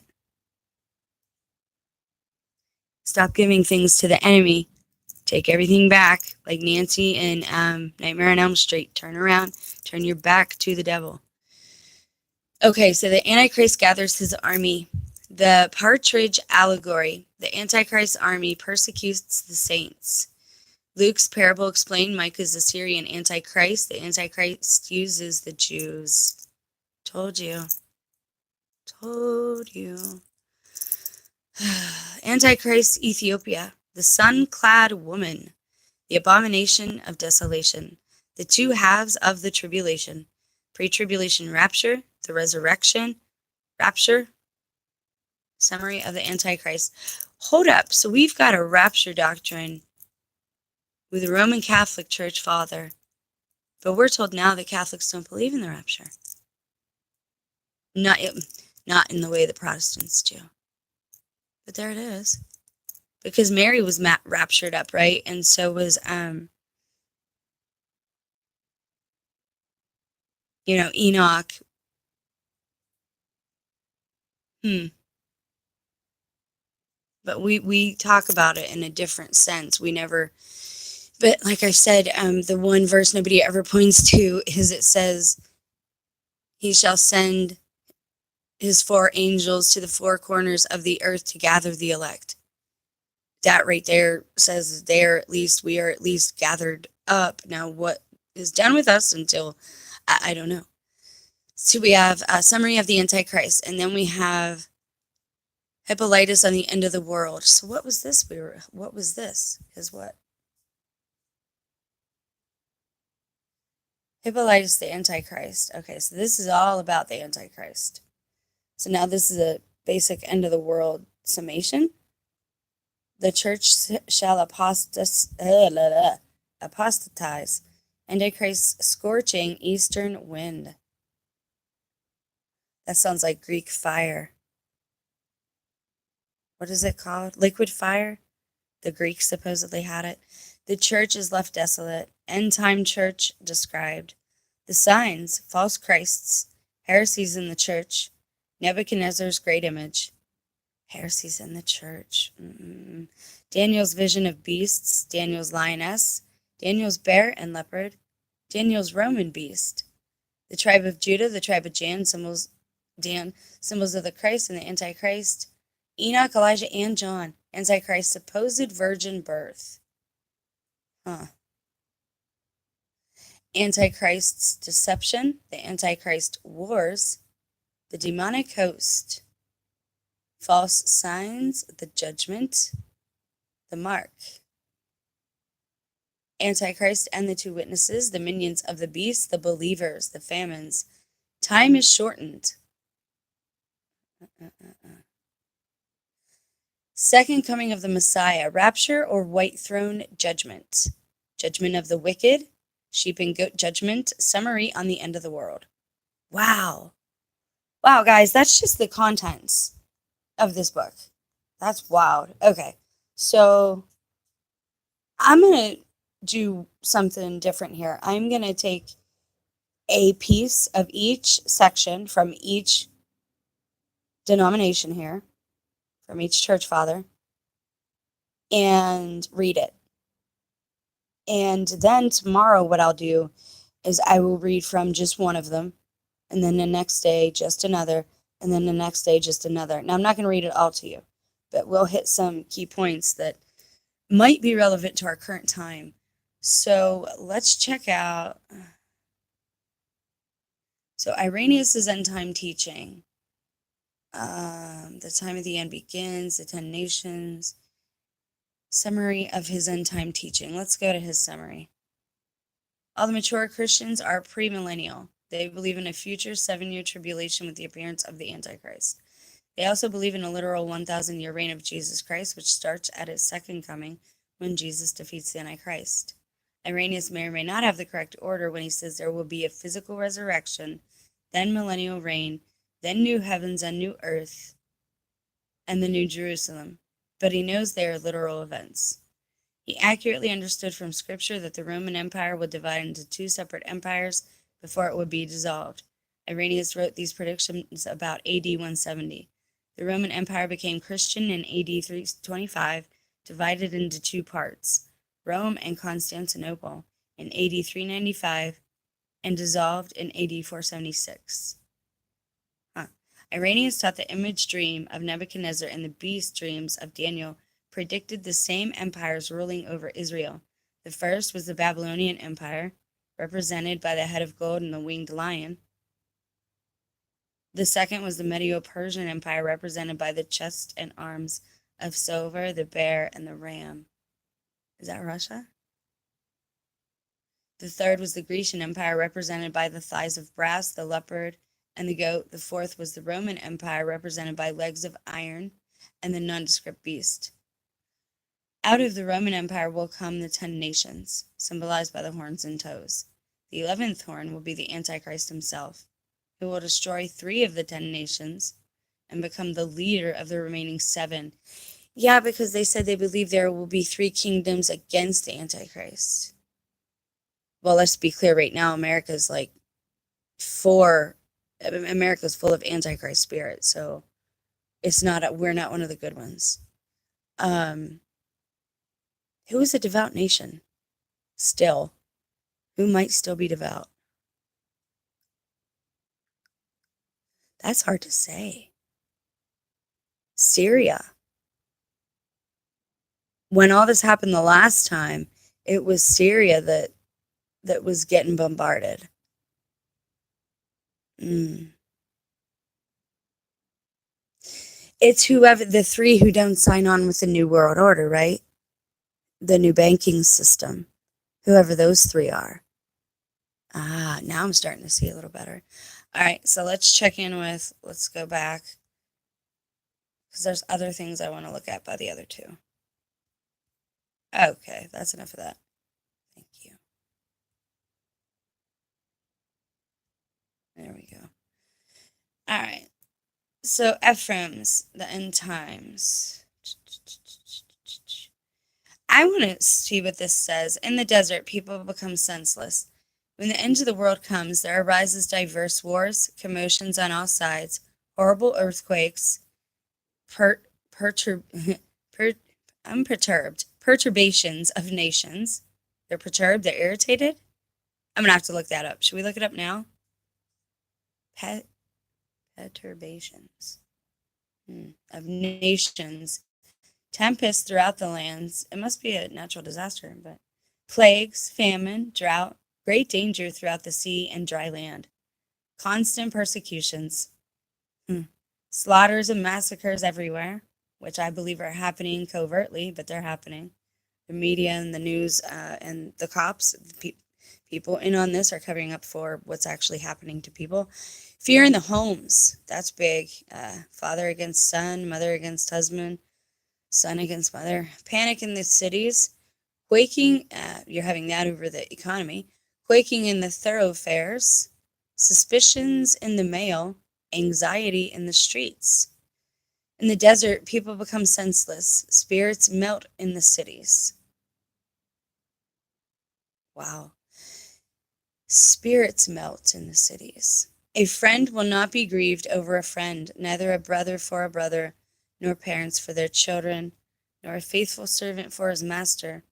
Stop giving things to the enemy. Take everything back, like Nancy in Nightmare on Elm Street. Turn around, turn your back to the devil. Okay, so the Antichrist gathers his army. The partridge allegory. The Antichrist army persecutes the saints. Luke's parable explained Micah's Assyrian Antichrist. The Antichrist uses the Jews. Told you. Antichrist Ethiopia. The sun-clad woman. The abomination of desolation. The two halves of the tribulation. Pre-tribulation rapture. The resurrection. Rapture. Summary of the Antichrist. Hold up. So we've got a rapture doctrine with the Roman Catholic Church father. But we're told now that Catholics don't believe in the rapture. Not in the way the Protestants do. But there it is. Because Mary was raptured up, right? And so was, Enoch. But we talk about it in a different sense. We never... But like I said, the one verse nobody ever points to is it says, he shall send his 4 angels to the 4 corners of the earth to gather the elect. That right there says we are at least gathered up. Now what is done with us until, I don't know. So we have a summary of the Antichrist, and then we have Hippolytus on the end of the world. So what was this? What was this? Is what? Hippolytus the Antichrist. Okay, so this is all about the Antichrist. So now this is a basic end of the world summation. The church shall apostatize. Antichrist's scorching eastern wind. That sounds like Greek fire. What is it called? Liquid fire? The Greeks supposedly had it. The church is left desolate. End time church described. The signs, false Christs, heresies in the church, Nebuchadnezzar's great image. Heresies in the church. Daniel's vision of beasts, Daniel's lioness, Daniel's bear and leopard, Daniel's Roman beast. The tribe of Judah, the tribe of symbols of the Christ and the Antichrist. Enoch, Elijah, and John. Antichrist's supposed virgin birth. Antichrist's deception, the Antichrist wars, the demonic host, false signs, the judgment, the mark. Antichrist and the two witnesses, the minions of the beast, the believers, the famines. Time is shortened. Second coming of the Messiah, rapture or white throne judgment. Judgment of the wicked, sheep and goat judgment, summary on the end of the world. Wow. Wow, guys, that's just the contents of this book. That's wild. Okay, so I'm going to do something different here. I'm going to take a piece of each section from each denomination here, from each church father, and read it. And then tomorrow, what I'll do is I will read from just one of them, and then the next day, just another, and then the next day, just another. Now, I'm not going to read it all to you, but we'll hit some key points that might be relevant to our current time. So let's check out. So Irenaeus' end time teaching. The time of the end begins, the 10 nations. Summary of his end time teaching. Let's go to his summary. All the mature Christians are premillennial. They believe in a future 7-year tribulation with the appearance of the Antichrist. They also believe in a literal 1,000-year reign of Jesus Christ, which starts at his second coming when Jesus defeats the Antichrist. Irenaeus may or may not have the correct order when he says there will be a physical resurrection, then millennial reign, then new heavens and new earth, and the new Jerusalem. But he knows they are literal events. He accurately understood from Scripture that the Roman Empire would divide into 2 separate empires before it would be dissolved. Irenaeus wrote these predictions about AD 170. The Roman Empire became Christian in AD 325, divided into 2 parts, Rome and Constantinople, in AD 395, and dissolved in AD 476. Irenaeus taught the image dream of Nebuchadnezzar and the beast dreams of Daniel predicted the same empires ruling over Israel. The first was the Babylonian Empire, represented by the head of gold and the winged lion. The second was the Medo-Persian Empire, represented by the chest and arms of silver, the bear, and the ram. Is that Russia? The third was the Grecian Empire, represented by the thighs of brass, the leopard, and the goat. The fourth was the Roman Empire, represented by legs of iron and the nondescript beast. Out of the Roman Empire will come the 10 nations, symbolized by the horns and toes. The 11th horn will be the Antichrist himself, who will destroy 3 of the 10 nations and become the leader of the remaining 7. Yeah, because they said they believe there will be 3 kingdoms against the Antichrist. Well, let's be clear right now, America's full of Antichrist spirit, so we're not one of the good ones. Who is a devout nation? Still. Who might still be devout? That's hard to say. Syria. When all this happened the last time, it was Syria that was getting bombarded. It's whoever, the 3 who don't sign on with the New World Order, right? The new banking system. Whoever those 3 are. Now I'm starting to see a little better. All right, so let's go back, because there's other things I want to look at by the other 2. Okay, that's enough of that. Thank you. There we go. All right, so Ephraim's, the end times. I want to see what this says. In the desert, people become senseless. When the end of the world comes, there arises diverse wars, commotions on all sides, horrible earthquakes, perturbations of nations. They're perturbed, they're irritated. I'm going to have to look that up. Should we look it up now? Perturbations of nations, tempests throughout the lands. It must be a natural disaster, but plagues, famine, drought, great danger throughout the sea and dry land, constant persecutions, slaughters and massacres everywhere, which I believe are happening covertly, but they're happening. The media and the news and the cops, people in on this are covering up for what's actually happening to people. Fear in the homes, that's big. Father against son, mother against husband, son against mother. Panic in the cities, quaking, you're having that over the economy, quaking in the thoroughfares, suspicions in the mail, anxiety in the streets. In the desert, people become senseless, spirits melt in the cities. Wow. Spirits melt in the cities. A friend will not be grieved over a friend, neither a brother for a brother, nor parents for their children, nor a faithful servant for his master.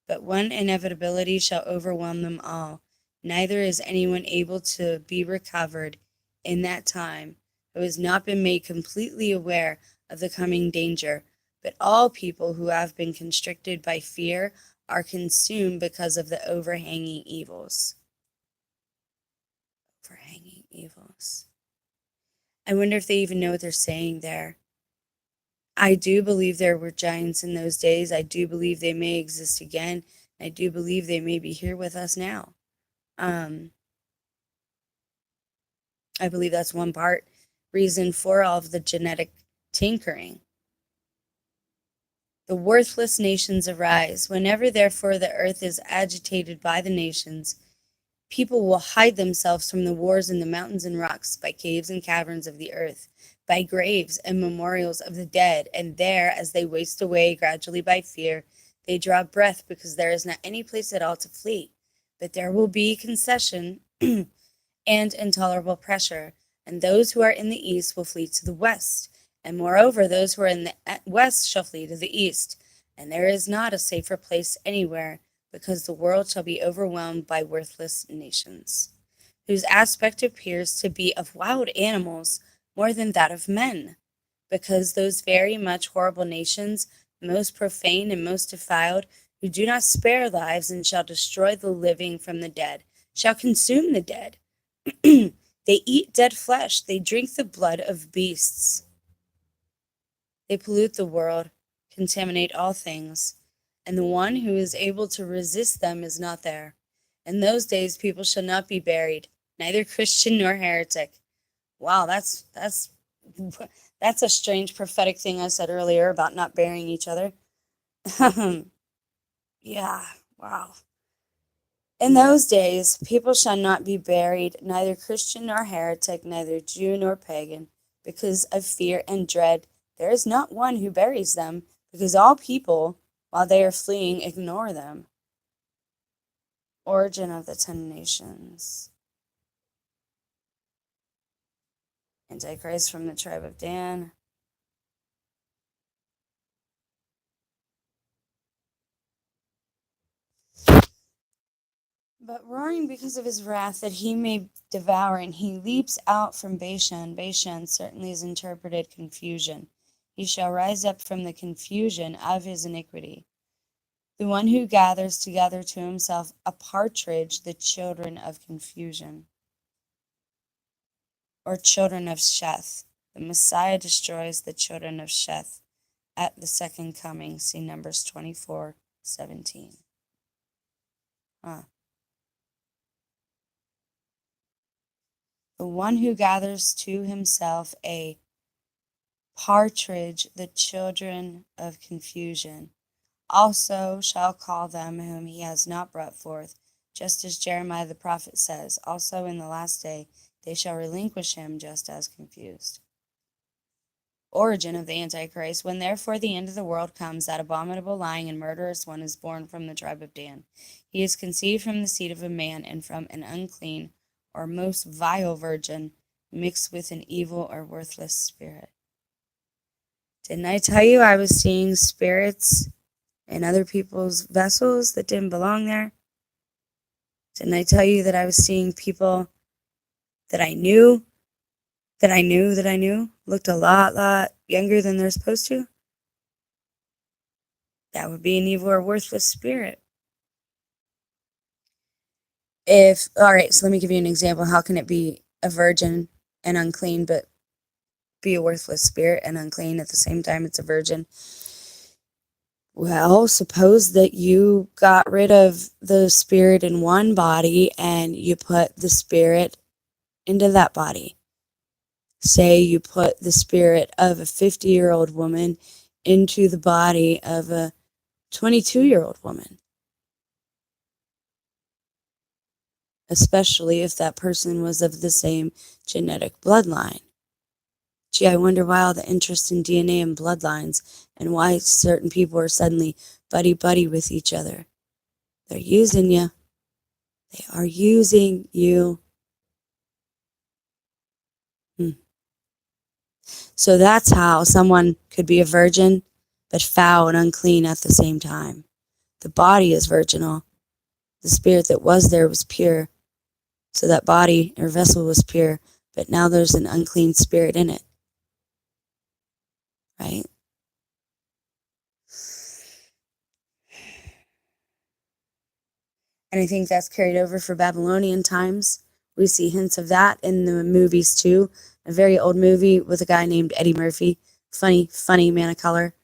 But one inevitability shall overwhelm them all. Neither is anyone able to be recovered in that time who has not been made completely aware of the coming danger. But all people who have been constricted by fear are consumed because of the overhanging evils. Overhanging evils. I wonder if they even know what they're saying there. I do believe there were giants in those days. I do believe they may exist again. I do believe they may be here with us now. I believe that's one part reason for all of the genetic tinkering. The worthless nations arise. Whenever, therefore, the earth is agitated by the nations, people will hide themselves from the wars in the mountains and rocks, by caves and caverns of the earth, by graves and memorials of the dead, and there, as they waste away gradually by fear, they draw breath, because there is not any place at all to flee. But there will be concession and intolerable pressure, and those who are in the east will flee to the west, and moreover those who are in the west shall flee to the east, and there is not a safer place anywhere, because the world shall be overwhelmed by worthless nations, whose aspect appears to be of wild animals more than that of men, because those very much horrible nations, most profane and most defiled, who do not spare lives and shall destroy the living from the dead, shall consume the dead. They eat dead flesh, they drink the blood of beasts. They pollute the world, contaminate all things, and the one who is able to resist them is not there. In those days people shall not be buried, neither Christian nor heretic. Wow, that's a strange prophetic thing I said earlier about not burying each other. Yeah, wow. In those days, people shall not be buried, neither Christian nor heretic, neither Jew nor pagan, because of fear and dread. There is not one who buries them, because all people, while they are fleeing, ignore them. Origin of the 10 nations. Antichrist from the tribe of Dan. But roaring because of his wrath that he may devour, and he leaps out from Bashan. Bashan certainly is interpreted confusion. He shall rise up from the confusion of his iniquity. The one who gathers together to himself a partridge, the children of confusion, or children of Sheth. The Messiah destroys the children of Sheth at the second coming. See Numbers 24:17. The one who gathers to himself a partridge, the children of confusion, also shall call them whom he has not brought forth, just as Jeremiah the prophet says, also in the last day they shall relinquish him just as confused. Origin of the Antichrist. When therefore the end of the world comes, that abominable, lying, and murderous one is born from the tribe of Dan. He is conceived from the seed of a man, and from an unclean or most vile virgin, mixed with an evil or worthless spirit. Didn't I tell you I was seeing spirits in other people's vessels that didn't belong there? Didn't I tell you that I was seeing people that I knew, looked a lot younger than they're supposed to? That would be an evil or worthless spirit. All right, so let me give you an example. How can it be a virgin and unclean, but be a worthless spirit and unclean at the same time? It's a virgin. Well, suppose that you got rid of the spirit in one body and you put the spirit into that body. Say you put the spirit of a 50-year-old woman into the body of a 22-year-old woman. Especially if that person was of the same genetic bloodline. Gee, I wonder why all the interest in DNA and bloodlines and why certain people are suddenly buddy-buddy with each other. They're using you. They are using you. So that's how someone could be a virgin, but foul and unclean at the same time. The body is virginal. The spirit that was there was pure. So that body or vessel was pure, but now there's an unclean spirit in it. Right? And I think that's carried over for Babylonian times. We see hints of that in the movies too. A very old movie with a guy named Eddie Murphy, funny man of color,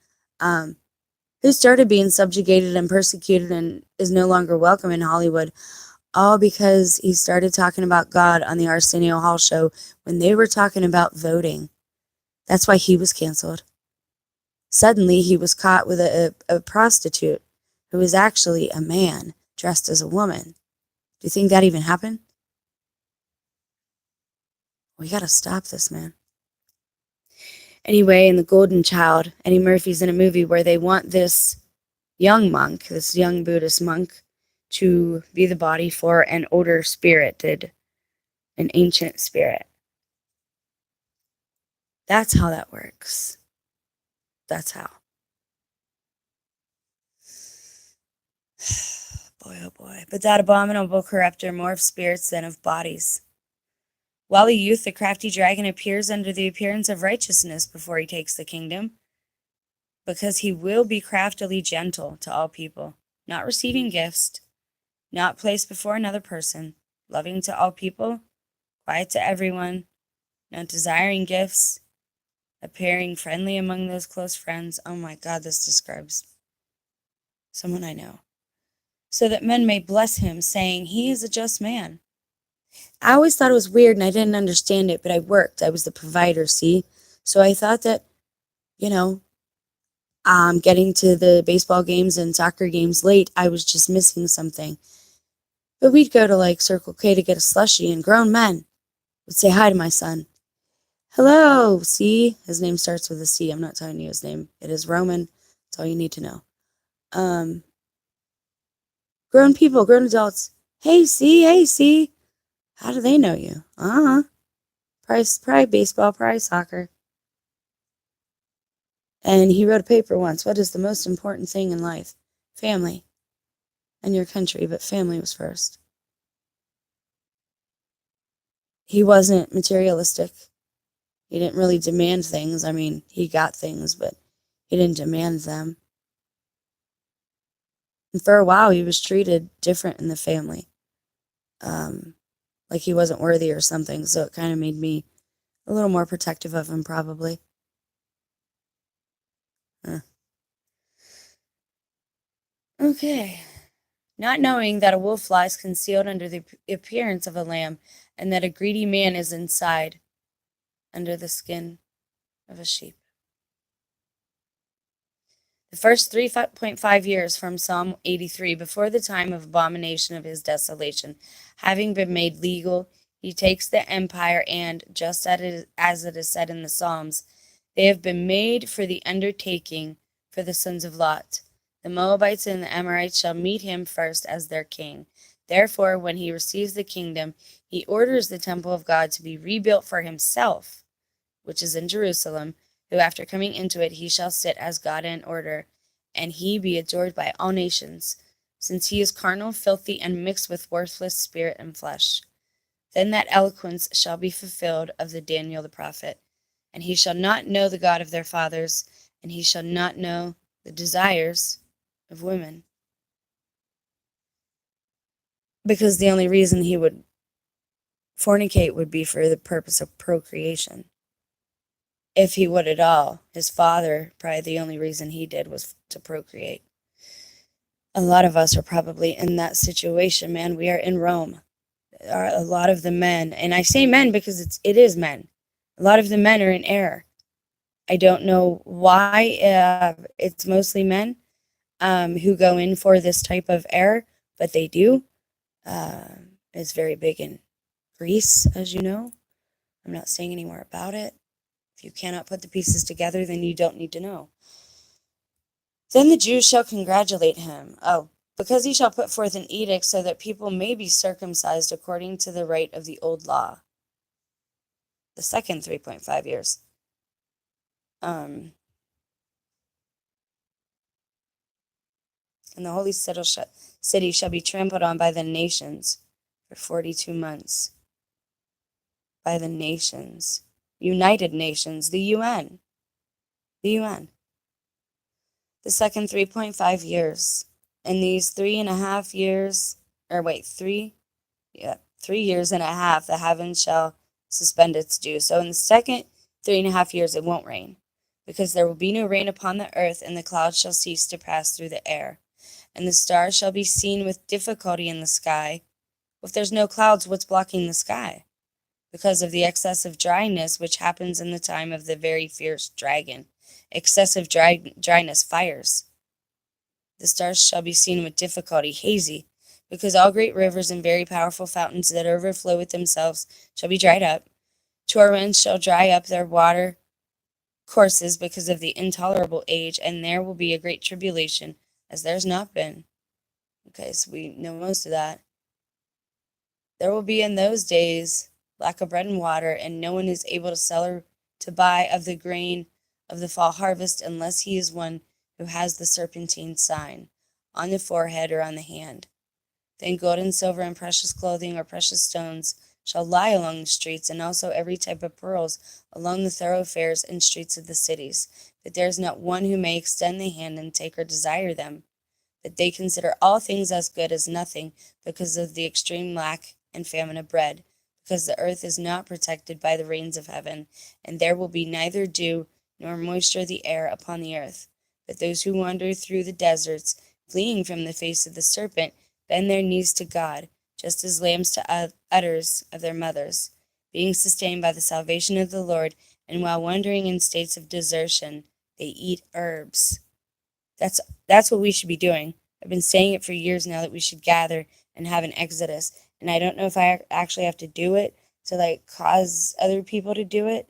who started being subjugated and persecuted and is no longer welcome in Hollywood, all because he started talking about God on the Arsenio Hall show when they were talking about voting. That's why he was canceled. Suddenly, he was caught with a prostitute who was actually a man dressed as a woman. Do you think that even happened? We gotta stop this, man. Anyway, in The Golden Child, Eddie Murphy's in a movie where they want this young monk, this young Buddhist monk, to be the body for an older spirited, an ancient spirit. That's how that works. That's how. Boy, oh boy. But that abominable corrupter more of spirits than of bodies. While a youth, the crafty dragon appears under the appearance of righteousness before he takes the kingdom, because he will be craftily gentle to all people, not receiving gifts, not placed before another person, loving to all people, quiet to everyone, not desiring gifts, appearing friendly among those close friends. Oh my God, this describes someone I know. So that men may bless him, saying, he is a just man. I always thought it was weird and I didn't understand it, but I worked. I was the provider, see? So I thought that, getting to the baseball games and soccer games late, I was just missing something. But we'd go to like Circle K to get a slushie, and grown men would say hi to my son. Hello, C. His name starts with a C. I'm not telling you his name. It is Roman. That's all you need to know. Grown people, grown adults. Hey, C. How do they know you? Probably baseball, probably soccer. And he wrote a paper once. What is the most important thing in life? Family. And your country, but family was first. He wasn't materialistic. He didn't really demand things. I mean, he got things, but he didn't demand them. And for a while, he was treated different in the family. Like he wasn't worthy or something, so it kind of made me a little more protective of him, probably. Okay. Not knowing that a wolf lies concealed under the appearance of a lamb, and that a greedy man is inside, under the skin of a sheep. The first 3.5 years from Psalm 83, before the time of abomination of his desolation, having been made legal, he takes the empire, and, just as it is said in the Psalms, they have been made for the undertaking for the sons of Lot. The Moabites and the Amorites shall meet him first as their king. Therefore, when he receives the kingdom, he orders the temple of God to be rebuilt for himself, which is in Jerusalem, who after coming into it he shall sit as God in order, and he be adored by all nations, since he is carnal, filthy, and mixed with worthless spirit and flesh. Then that eloquence shall be fulfilled of the Daniel the prophet, and he shall not know the God of their fathers, and he shall not know the desires of women. Because the only reason he would fornicate would be for the purpose of procreation. If he would at all. His father, probably the only reason he did was to procreate. A lot of us are probably in that situation, man. We are in Rome. A lot of the men, and I say men because it is men. A lot of the men are in error. I don't know why it's mostly men who go in for this type of error, but they do. It's very big in Greece, as you know. I'm not saying any more about it. If you cannot put the pieces together, then you don't need to know. Then the Jews shall congratulate him. Oh, because he shall put forth an edict so that people may be circumcised according to the rite of the old law. The second 3.5 years. And the holy city shall be trampled on by the nations for 42 months. By the nations. United Nations, the UN. The UN. The second 3.5 years. In these 3.5 years, 3 years and a half, the heavens shall suspend its dew. So in the second 3.5 years, it won't rain, because there will be no rain upon the earth, and the clouds shall cease to pass through the air, and the stars shall be seen with difficulty in the sky. If there's no clouds, what's blocking the sky? Because of the excessive dryness which happens in the time of the very fierce dragon. Excessive dryness fires. The stars shall be seen with difficulty, hazy, because all great rivers and very powerful fountains that overflow with themselves shall be dried up. Torrents shall dry up their water courses because of the intolerable age, and there will be a great tribulation, as there's not been. Okay, so we know most of that. There will be in those days lack of bread and water, and no one is able to sell or to buy of the grain of the fall harvest unless he is one who has the serpentine sign on the forehead or on the hand. Then gold and silver and precious clothing or precious stones shall lie along the streets, and also every type of pearls along the thoroughfares and streets of the cities. But there is not one who may extend the hand and take or desire them. But they consider all things as good as nothing because of the extreme lack and famine of bread, because the earth is not protected by the rains of heaven, and there will be neither dew nor moisture of the air upon the earth. But those who wander through the deserts, fleeing from the face of the serpent, bend their knees to God, just as lambs to udders of their mothers, being sustained by the salvation of the Lord, and while wandering in states of desertion, they eat herbs. That's what we should be doing. I've been saying it for years now that we should gather and have an exodus, and I don't know if I actually have to do it to cause other people to do it,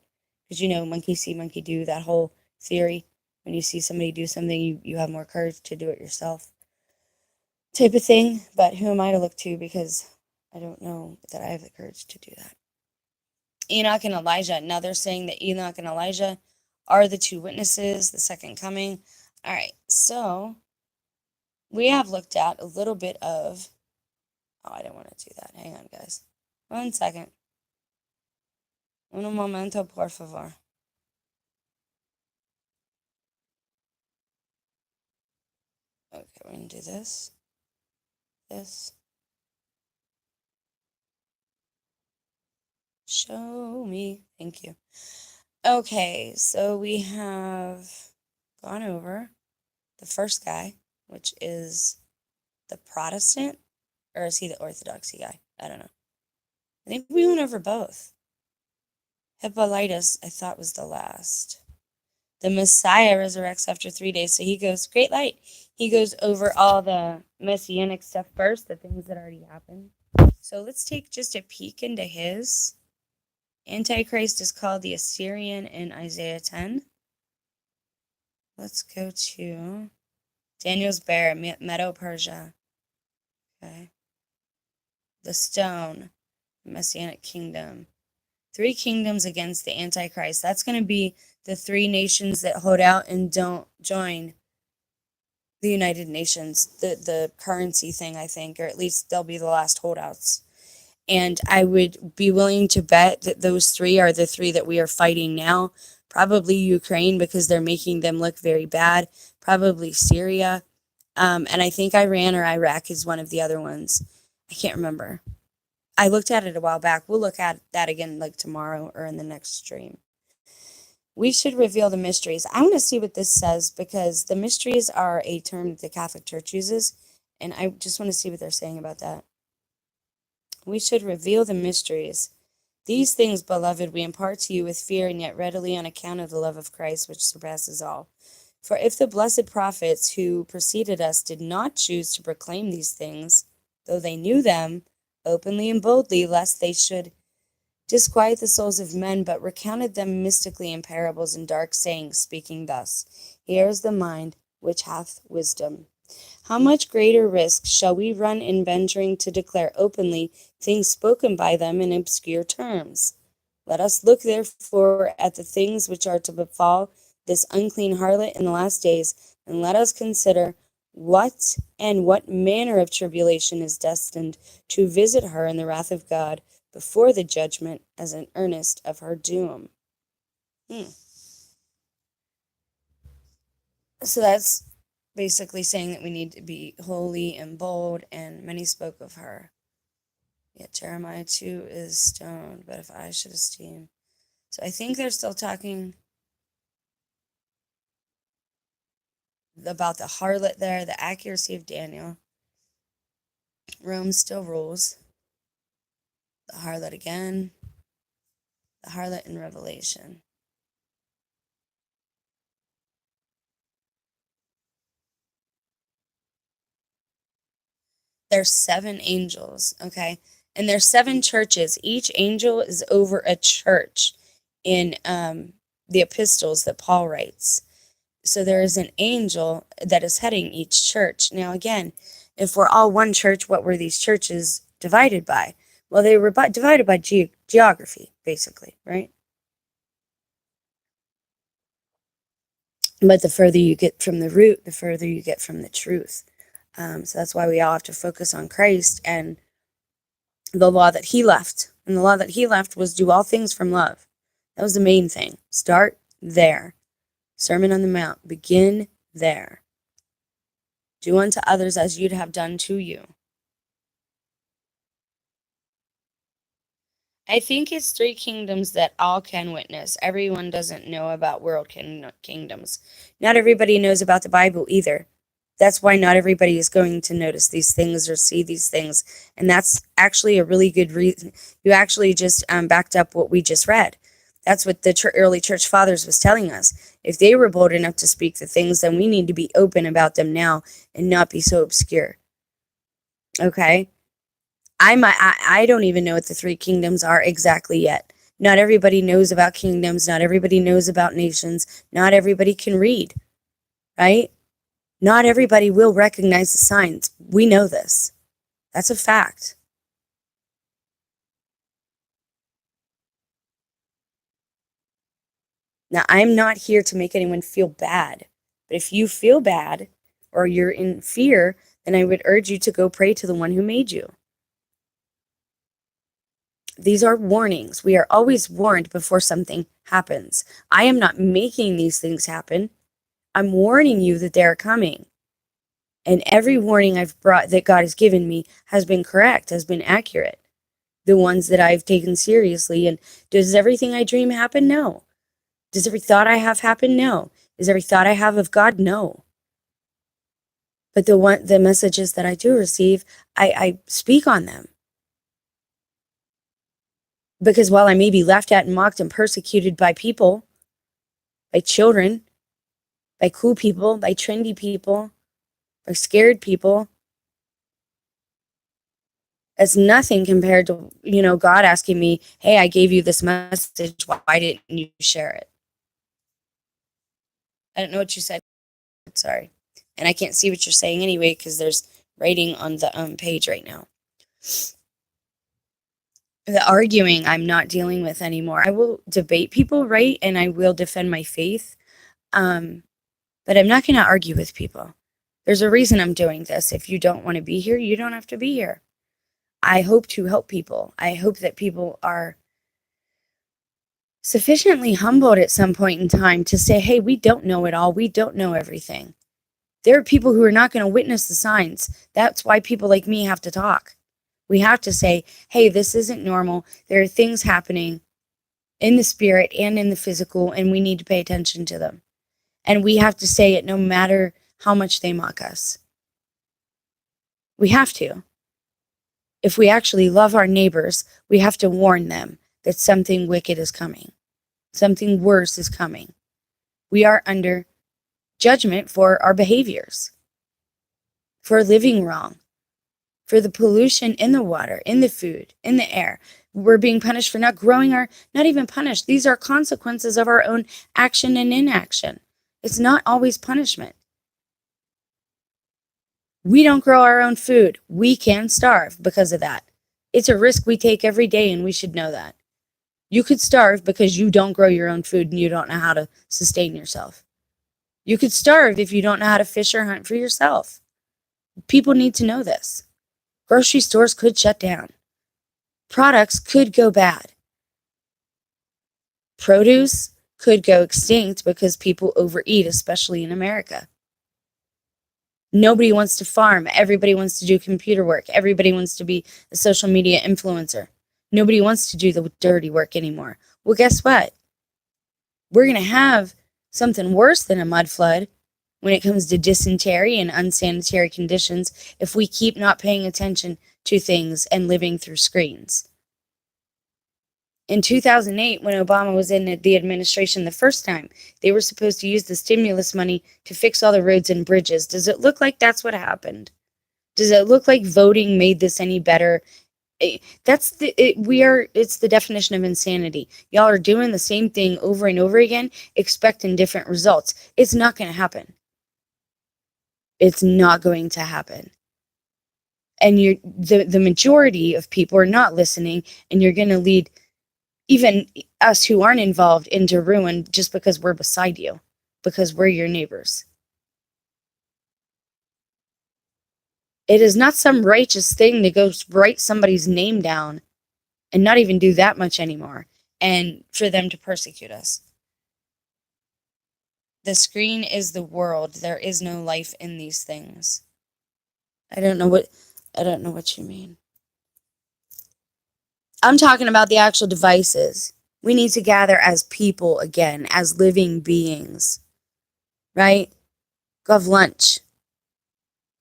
because monkey see, monkey do, that whole theory. When you see somebody do something, you have more courage to do it yourself, type of thing. But who am I to look to, because I don't know that I have the courage to do that. Enoch and Elijah. Now they're saying that Enoch and Elijah are the two witnesses, the second coming. All right, so we have looked at a little bit of, I didn't want to do that. Hang on, guys. 1 second. Un momento, por favor. Okay, we're going to do this. This. Show me. Thank you. Okay, so we have gone over the first guy, which is the Protestant, or is he the Orthodoxy guy? I don't know. I think we went over both. Hippolytus, I thought, was the last. The Messiah resurrects after 3 days, so he goes, great light. He goes over all the messianic stuff first, the things that already happened. So let's take just a peek into his. Antichrist is called the Assyrian in Isaiah 10. Let's go to Daniel's bear, Medo-Persia. Okay. The stone, Messianic kingdom. 3 kingdoms against the Antichrist. That's going to be the 3 nations that hold out and don't join the United Nations, the currency thing, I think, or at least they'll be the last holdouts. And I would be willing to bet that those 3 are the 3 that we are fighting now. Probably Ukraine, because they're making them look very bad. Probably Syria. And I think Iran or Iraq is one of the other ones. I can't remember. I looked at it a while back. We'll look at that again like tomorrow or in the next stream. We should reveal the mysteries. I want to see what this says because the mysteries are a term that the Catholic Church uses, and I just want to see what they're saying about that. We should reveal the mysteries. These things, beloved, we impart to you with fear and yet readily on account of the love of Christ, which surpasses all. For if the blessed prophets who preceded us did not choose to proclaim these things, though they knew them, openly and boldly, lest they should disquiet the souls of men, but recounted them mystically in parables and dark sayings, speaking thus, Here is the mind which hath wisdom. How much greater risk shall we run in venturing to declare openly things spoken by them in obscure terms? Let us look therefore at the things which are to befall this unclean harlot in the last days, and let us consider what manner of tribulation is destined to visit her in the wrath of God before the judgment as an earnest of her doom. So that's basically saying that we need to be holy and bold, and many spoke of her. Yet Jeremiah 2 is stoned, but if I should esteem. So I think they're still talking about the harlot there, the accuracy of Daniel. Rome still rules. The harlot again. The harlot in Revelation. There's 7 angels, okay? And there's 7 churches. Each angel is over a church in the epistles that Paul writes. So there is an angel that is heading each church. Now, again, if we're all one church, what were these churches divided by? Well, they were divided by geography, basically, right? But the further you get from the root, the further you get from the truth. So that's why we all have to focus on Christ and the law that he left. And the law that he left was do all things from love. That was the main thing. Start there. Sermon on the Mount. Begin there. Do unto others as you'd have done to you. I think it's 3 kingdoms that all can witness. Everyone doesn't know about world kingdoms. Not everybody knows about the Bible either. That's why not everybody is going to notice these things or see these things. And that's actually a really good reason. You actually just backed up what we just read. That's what the early church fathers was telling us. If they were bold enough to speak the things, then we need to be open about them now and not be so obscure. Okay? I don't even know what the 3 kingdoms are exactly yet. Not everybody knows about kingdoms. Not everybody knows about nations. Not everybody can read. Right? Not everybody will recognize the signs. We know this. That's a fact. Now, I'm not here to make anyone feel bad. But if you feel bad or you're in fear, then I would urge you to go pray to the one who made you. These are warnings. We are always warned before something happens. I am not making these things happen. I'm warning you that they're coming. And every warning I've brought that God has given me has been correct, has been accurate. The ones that I've taken seriously. And does everything I dream happen? No. Does every thought I have happen? No. Is every thought I have of God? No. But the messages that I do receive, I speak on them. Because while I may be laughed at and mocked and persecuted by people, by children, by cool people, by trendy people, by scared people, it's nothing compared to, God asking me, hey, I gave you this message. Why didn't you share it? I don't know what you said. Sorry. And I can't see what you're saying anyway because there's writing on the page right now. The arguing I'm not dealing with anymore. I will debate people, right? And I will defend my faith. But I'm not going to argue with people. There's a reason I'm doing this. If you don't want to be here, you don't have to be here. I hope to help people. I hope that people are sufficiently humbled at some point in time to say, hey, we don't know it all. We don't know everything. There are people who are not going to witness the signs. That's why people like me have to talk. We have to say, hey, this isn't normal. There are things happening in the spirit and in the physical, and we need to pay attention to them. And we have to say it no matter how much they mock us. We have to. If we actually love our neighbors, we have to warn them that something wicked is coming. Something worse is coming. We are under judgment for our behaviors, for living wrong, for the pollution in the water, in the food, in the air. We're being punished for not growing not even punished. These are consequences of our own action and inaction. It's not always punishment. We don't grow our own food. We can starve because of that. It's a risk we take every day, and we should know that. You could starve because you don't grow your own food and you don't know how to sustain yourself. You could starve if you don't know how to fish or hunt for yourself. People need to know this. Grocery stores could shut down. Products could go bad. Produce could go extinct because people overeat, especially in America. Nobody wants to farm. Everybody wants to do computer work. Everybody wants to be a social media influencer. Nobody wants to do the dirty work anymore. Well, guess what? We're going to have something worse than a mud flood when it comes to dysentery and unsanitary conditions if we keep not paying attention to things and living through screens. In 2008, when Obama was in the administration the first time, they were supposed to use the stimulus money to fix all the roads and bridges. Does it look like that's what happened? Does it look like voting made this any better? It's the definition of insanity. Y'all are doing the same thing over and over again, expecting different results. It's not going to happen. It's not going to happen. And the majority of people are not listening, and you're going to lead even us who aren't involved into ruin just because we're beside you, because we're your neighbors. It is not some righteous thing to go write somebody's name down and not even do that much anymore, and for them to persecute us. The screen is the world. There is no life in these things. I don't know what you mean. I'm talking about the actual devices. We need to gather as people again, as living beings. Right? Go have lunch.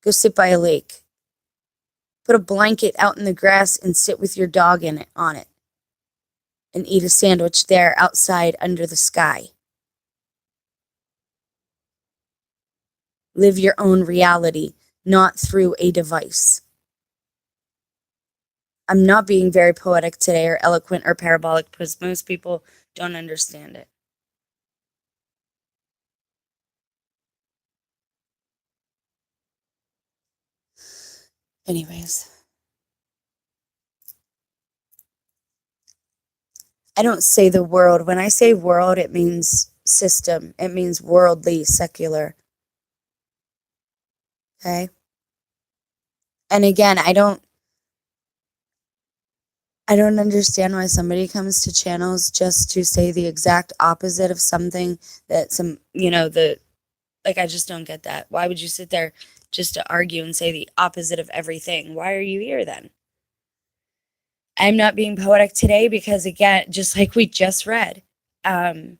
Go sit by a lake. Put a blanket out in the grass and sit with your dog on it. And eat a sandwich there outside under the sky. Live your own reality, not through a device. I'm not being very poetic today or eloquent or parabolic because most people don't understand it. Anyways. I don't say the world. When I say world, it means system. It means worldly, secular. Okay? And again, I don't understand why somebody comes to channels just to say the exact opposite of something that I just don't get that. Why would you sit there just to argue and say the opposite of everything? Why are you here then? I'm not being poetic today because, again, just like we just read, I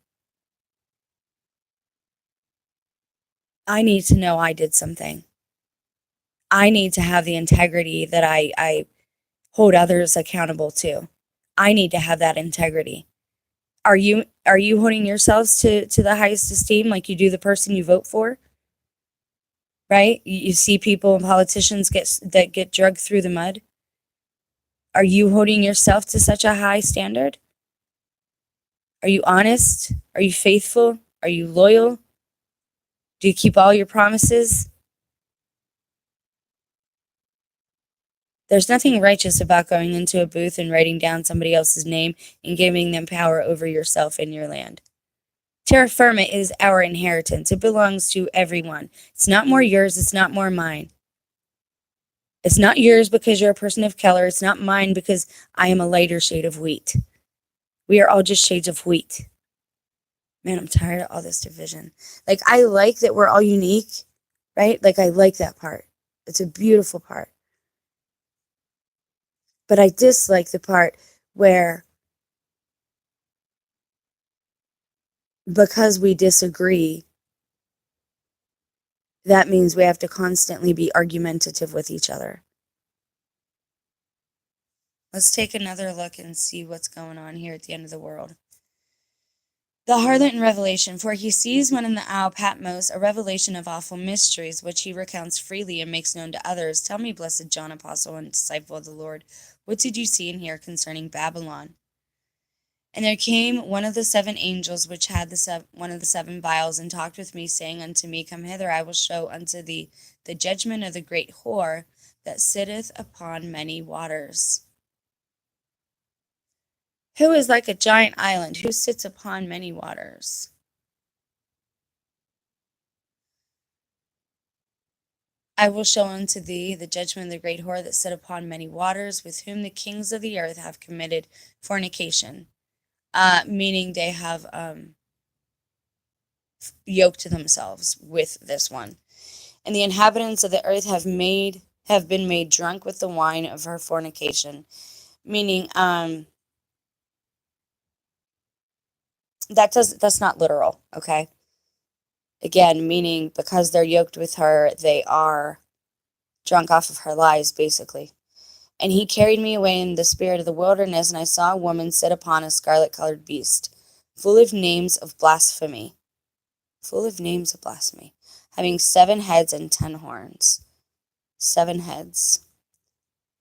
need to know I did something. I need to have the integrity that I hold others accountable to. I need to have that integrity. Are you holding yourselves to the highest esteem like you do the person you vote for? Right? You see people and politicians get dragged through the mud. Are you holding yourself to such a high standard? Are you honest? Are you faithful? Are you loyal? Do you keep all your promises? There's nothing righteous about going into a booth and writing down somebody else's name and giving them power over yourself and your land. Terra firma is our inheritance. It belongs to everyone. It's not more yours. It's not more mine. It's not yours because you're a person of color. It's not mine because I am a lighter shade of wheat. We are all just shades of wheat. Man, I'm tired of all this division. I like that we're all unique, right? Like, I like that part. It's a beautiful part. But I dislike the part where, because we disagree, that means we have to constantly be argumentative with each other. Let's take another look and see what's going on here at the end of the world. The harlot in Revelation, for he sees one in the isle Patmos, a revelation of awful mysteries, which he recounts freely and makes known to others. Tell me, blessed John, apostle and disciple of the Lord, what did you see and hear concerning Babylon? And there came one of the 7 angels which had one of the 7 vials, and talked with me, saying unto me, Come hither, I will show unto thee the judgment of the great whore that sitteth upon many waters. Who is like a giant island, who sits upon many waters? I will show unto thee the judgment of the great whore that sit upon many waters, with whom the kings of the earth have committed fornication. Meaning they have yoked themselves with this one. And the inhabitants of the earth have been made drunk with the wine of her fornication. Meaning, that's not literal, okay? Again, meaning because they're yoked with her, they are drunk off of her lies, basically. And he carried me away in the spirit of the wilderness, and I saw a woman sit upon a scarlet-colored beast, full of names of blasphemy, having 7 heads and 10 horns. 7 heads,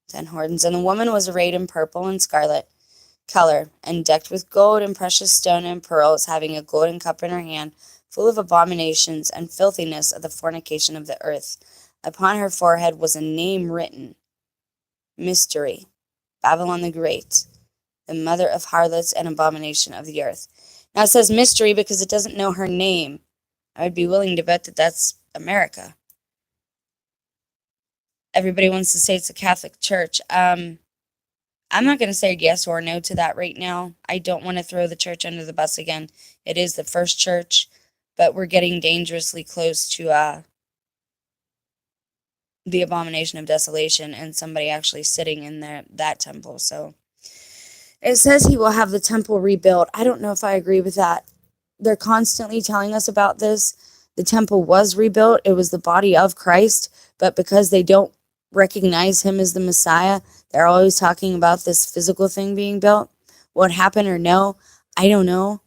10 horns. And the woman was arrayed in purple and scarlet color, and decked with gold and precious stone and pearls, having a golden cup in her hand, full of abominations and filthiness of the fornication of the earth. Upon her forehead was a name written, Mystery, Babylon the Great, the mother of harlots and abomination of the earth. Now it says mystery because it doesn't know her name. I would be willing to bet that that's America. Everybody wants to say it's a Catholic Church. I'm not going to say yes or no to that right now. I don't want to throw the church under the bus again. It is the first church, but we're getting dangerously close to the abomination of desolation and somebody actually sitting in that temple. So it says he will have the temple rebuilt. I don't know if I agree with that. They're constantly telling us about this. The temple was rebuilt. It was the body of Christ, but because they don't recognize him as the Messiah, they're always talking about this physical thing being built. What happened or no, I don't know.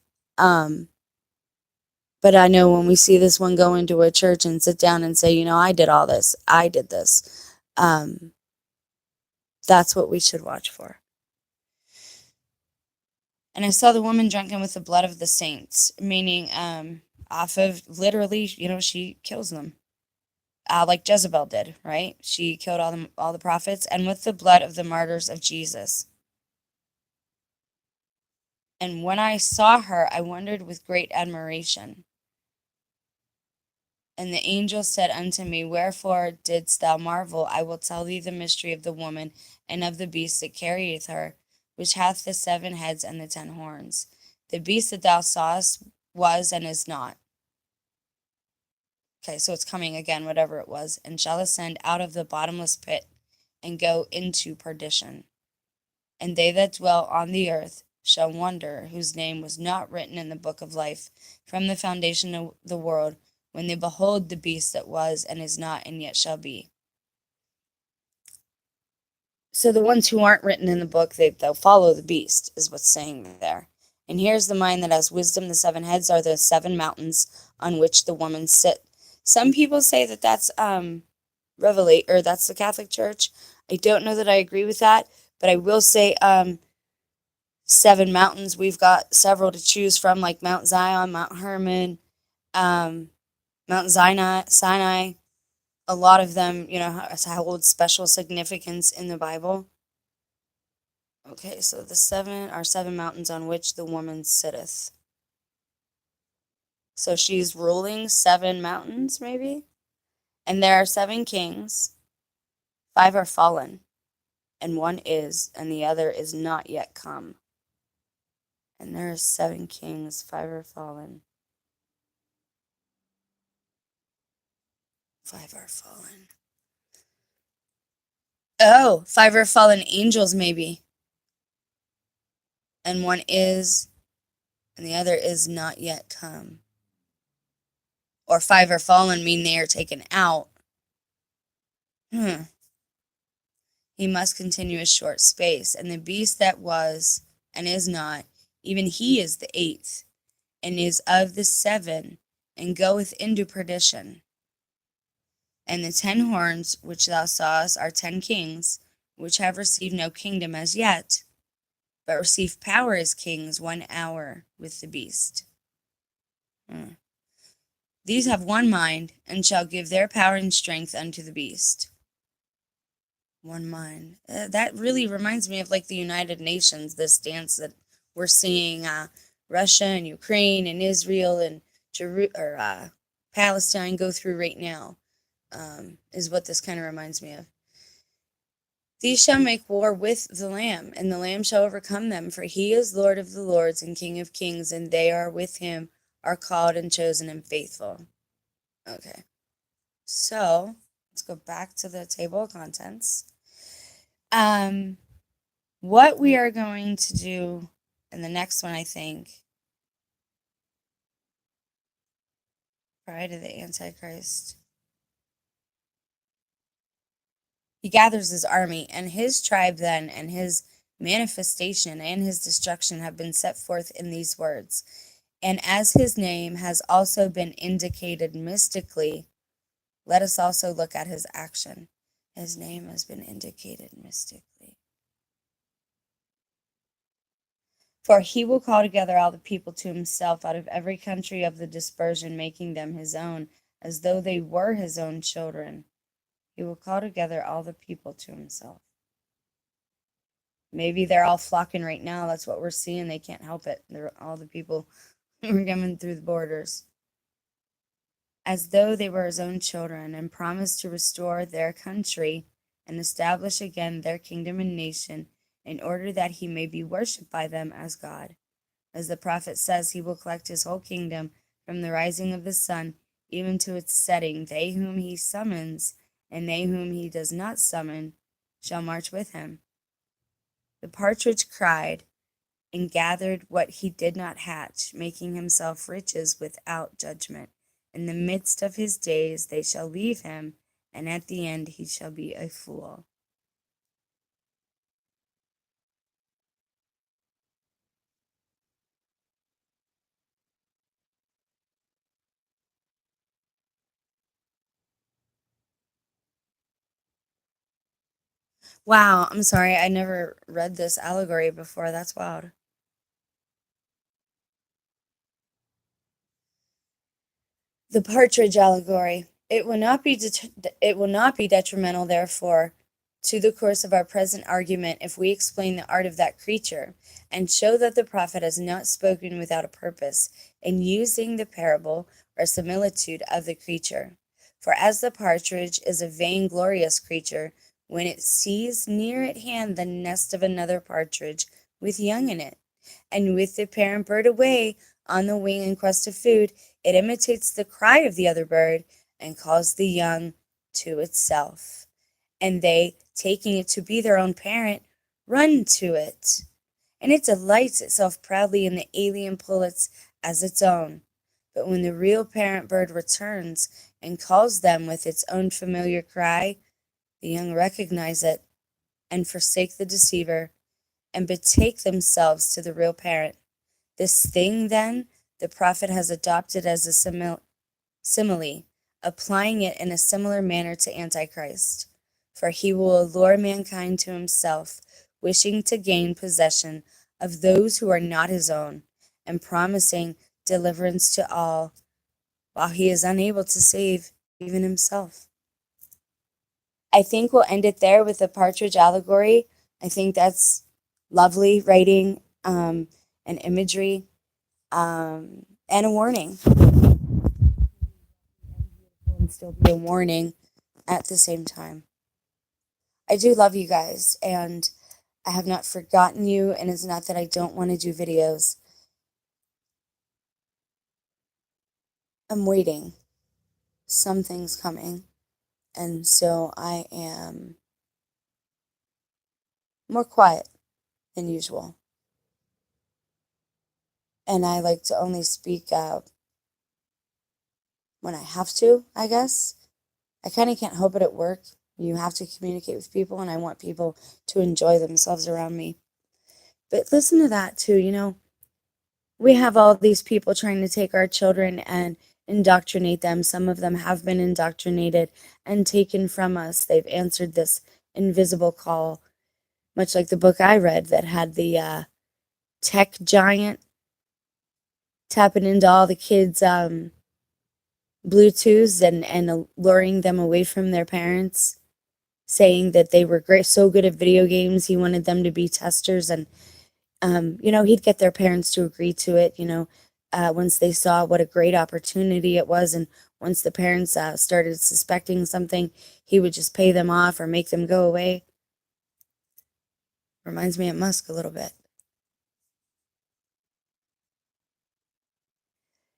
But I know when we see this one go into a church and sit down and say, I did all this, I did this, that's what we should watch for. And I saw the woman drunken with the blood of the saints, meaning off of literally, she kills them. Like Jezebel did, right? She killed all the prophets, and with the blood of the martyrs of Jesus. And when I saw her, I wondered with great admiration. And the angel said unto me, Wherefore didst thou marvel? I will tell thee the mystery of the woman and of the beast that carrieth her, which hath the 7 heads and the 10 horns. The beast that thou sawest was and is not. Okay, so it's coming again, whatever it was, and shall ascend out of the bottomless pit and go into perdition. And they that dwell on the earth shall wonder, whose name was not written in the book of life from the foundation of the world, when they behold the beast that was and is not and yet shall be. So the ones who aren't written in the book, they'll follow the beast, is what's saying there. And here's the mind that has wisdom. The 7 heads are the 7 mountains on which the woman sit. Some people say that that's that's the Catholic Church. I don't know that I agree with that, but I will say 7 mountains. We've got several to choose from, like Mount Zion, Mount Hermon, Mount Sinai. A lot of them, hold special significance in the Bible. Okay, so the 7 are 7 mountains on which the woman sitteth. So she's ruling 7 mountains, maybe? And there are 7 kings. 5 are fallen, and 1 is, and the other is not yet come. And there are 7 kings, 5 are fallen. 5 are fallen. Oh, 5 are fallen angels, maybe. And one is, and the other is not yet come. Or 5 are fallen mean they are taken out. He must continue a short space. And the beast that was and is not, even he is the 8th, and is of the 7, and goeth into perdition. And the 10 horns which thou sawest are 10 kings, which have received no kingdom as yet, but receive power as kings 1 hour with the beast. These have one mind, and shall give their power and strength unto the beast. One mind. That really reminds me of like the United Nations, this dance that we're seeing Russia and Ukraine and Israel and Palestine go through right now, is what this kind of reminds me of. These shall make war with the Lamb, and the Lamb shall overcome them, for he is Lord of the lords and King of kings, and they are with him, are called and chosen and faithful. Okay, so let's go back to the table of contents. What we are going to do in the next one, I think, prior to the Antichrist, he gathers his army, and his tribe then, and his manifestation and his destruction have been set forth in these words. And as his name has also been indicated mystically, let us also look at his action. His name has been indicated mystically. For he will call together all the people to himself out of every country of the dispersion, making them his own, as though they were his own children. He will call together all the people to himself. Maybe they're all flocking right now. That's what we're seeing. They can't help it. They're all the people who are coming through the borders. As though they were his own children, and promised to restore their country and establish again their kingdom and nation, in order that he may be worshipped by them as God. As the prophet says, he will collect his whole kingdom from the rising of the sun even to its setting. They whom he summons and they whom he does not summon shall march with him. The partridge cried and gathered what he did not hatch, making himself riches without judgment. In the midst of his days they shall leave him, and at the end he shall be a fool. Wow, I'm sorry, I never read this allegory before. That's wild. The partridge allegory. It will not be detrimental, therefore, to the course of our present argument if we explain the art of that creature, and show that the prophet has not spoken without a purpose in using the parable or similitude of the creature. For as the partridge is a vainglorious creature, when it sees near at hand the nest of another partridge with young in it, and with the parent bird away on the wing in quest of food, it imitates the cry of the other bird and calls the young to itself. And they, taking it to be their own parent, run to it. And it delights itself proudly in the alien pullets as its own. But when the real parent bird returns and calls them with its own familiar cry, the young recognize it and forsake the deceiver and betake themselves to the real parent. This thing, then, the prophet has adopted as a simile, applying it in a similar manner to Antichrist. For he will allure mankind to himself, wishing to gain possession of those who are not his own, and promising deliverance to all, while he is unable to save even himself. I think we'll end it there with the partridge allegory. I think that's lovely writing and imagery, and a warning. And still be a warning at the same time. I do love you guys, and I have not forgotten you, and it's not that I don't want to do videos. I'm waiting. Something's coming. And so I am more quiet than usual. And I like to only speak when I have to, I guess. I kind of can't help it at work. You have to communicate with people, and I want people to enjoy themselves around me. But listen to that, too. We have all these people trying to take our children and indoctrinate them. Some of them have been indoctrinated and taken from us. They've answered this invisible call, much like the book I read that had the tech giant tapping into all the kids' Bluetooths and luring them away from their parents, saying that they were great, so good at video games. He wanted them to be testers, and he'd get their parents to agree to it. Once they saw what a great opportunity it was, and once the parents started suspecting something, he would just pay them off or make them go away. Reminds me of Musk a little bit.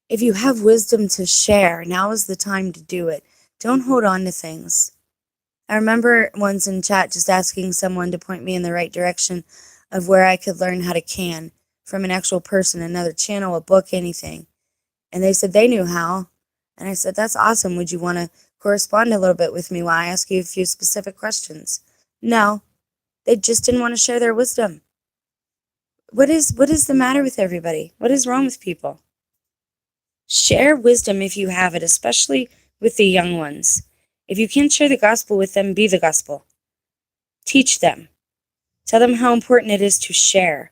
If you have wisdom to share, now is the time to do it. Don't hold on to things. I remember once in chat just asking someone to point me in the right direction of where I could learn how to can from an actual person, another channel, a book, anything. And they said they knew how. And I said, that's awesome. Would you want to correspond a little bit with me while I ask you a few specific questions? No, they just didn't want to share their wisdom. What is the matter with everybody? What is wrong with people? Share wisdom if you have it, especially with the young ones. If you can't share the gospel with them, be the gospel. Teach them. Tell them how important it is to share.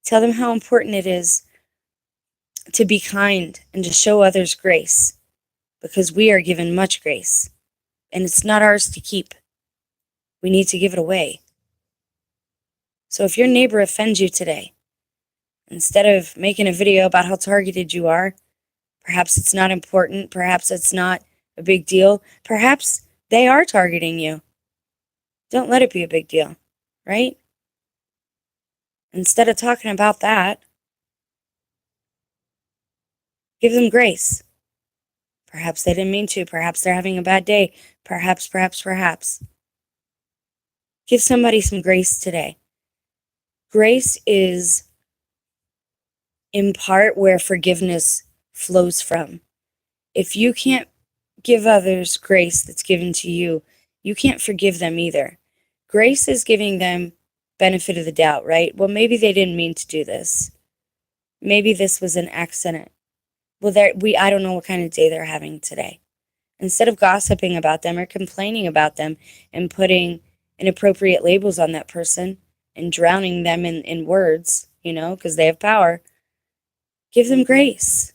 Tell them how important it is to be kind and to show others grace, because we are given much grace, and it's not ours to keep. We need to give it away. So if your neighbor offends you today, instead of making a video about how targeted you are, perhaps it's not important, perhaps it's not a big deal, perhaps they are targeting you. Don't let it be a big deal, right? Instead of talking about that, give them grace. Perhaps they didn't mean to. Perhaps they're having a bad day. Perhaps. Give somebody some grace today. Grace is in part where forgiveness flows from. If you can't give others grace that's given to you, you can't forgive them either. Grace is giving them benefit of the doubt, right? Well, maybe they didn't mean to do this. Maybe this was an accident. Well, I don't know what kind of day they're having today. Instead of gossiping about them or complaining about them and putting inappropriate labels on that person and drowning them in words, because they have power, give them grace.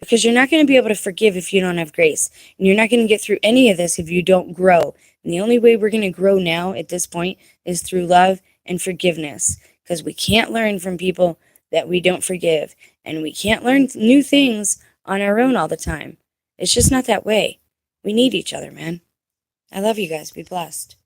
Because you're not going to be able to forgive if you don't have grace. And you're not going to get through any of this if you don't grow. And the only way we're going to grow now at this point is through love and forgiveness. Because we can't learn from people that we don't forgive. And we can't learn new things on our own all the time. It's just not that way. We need each other, man. I love you guys. Be blessed.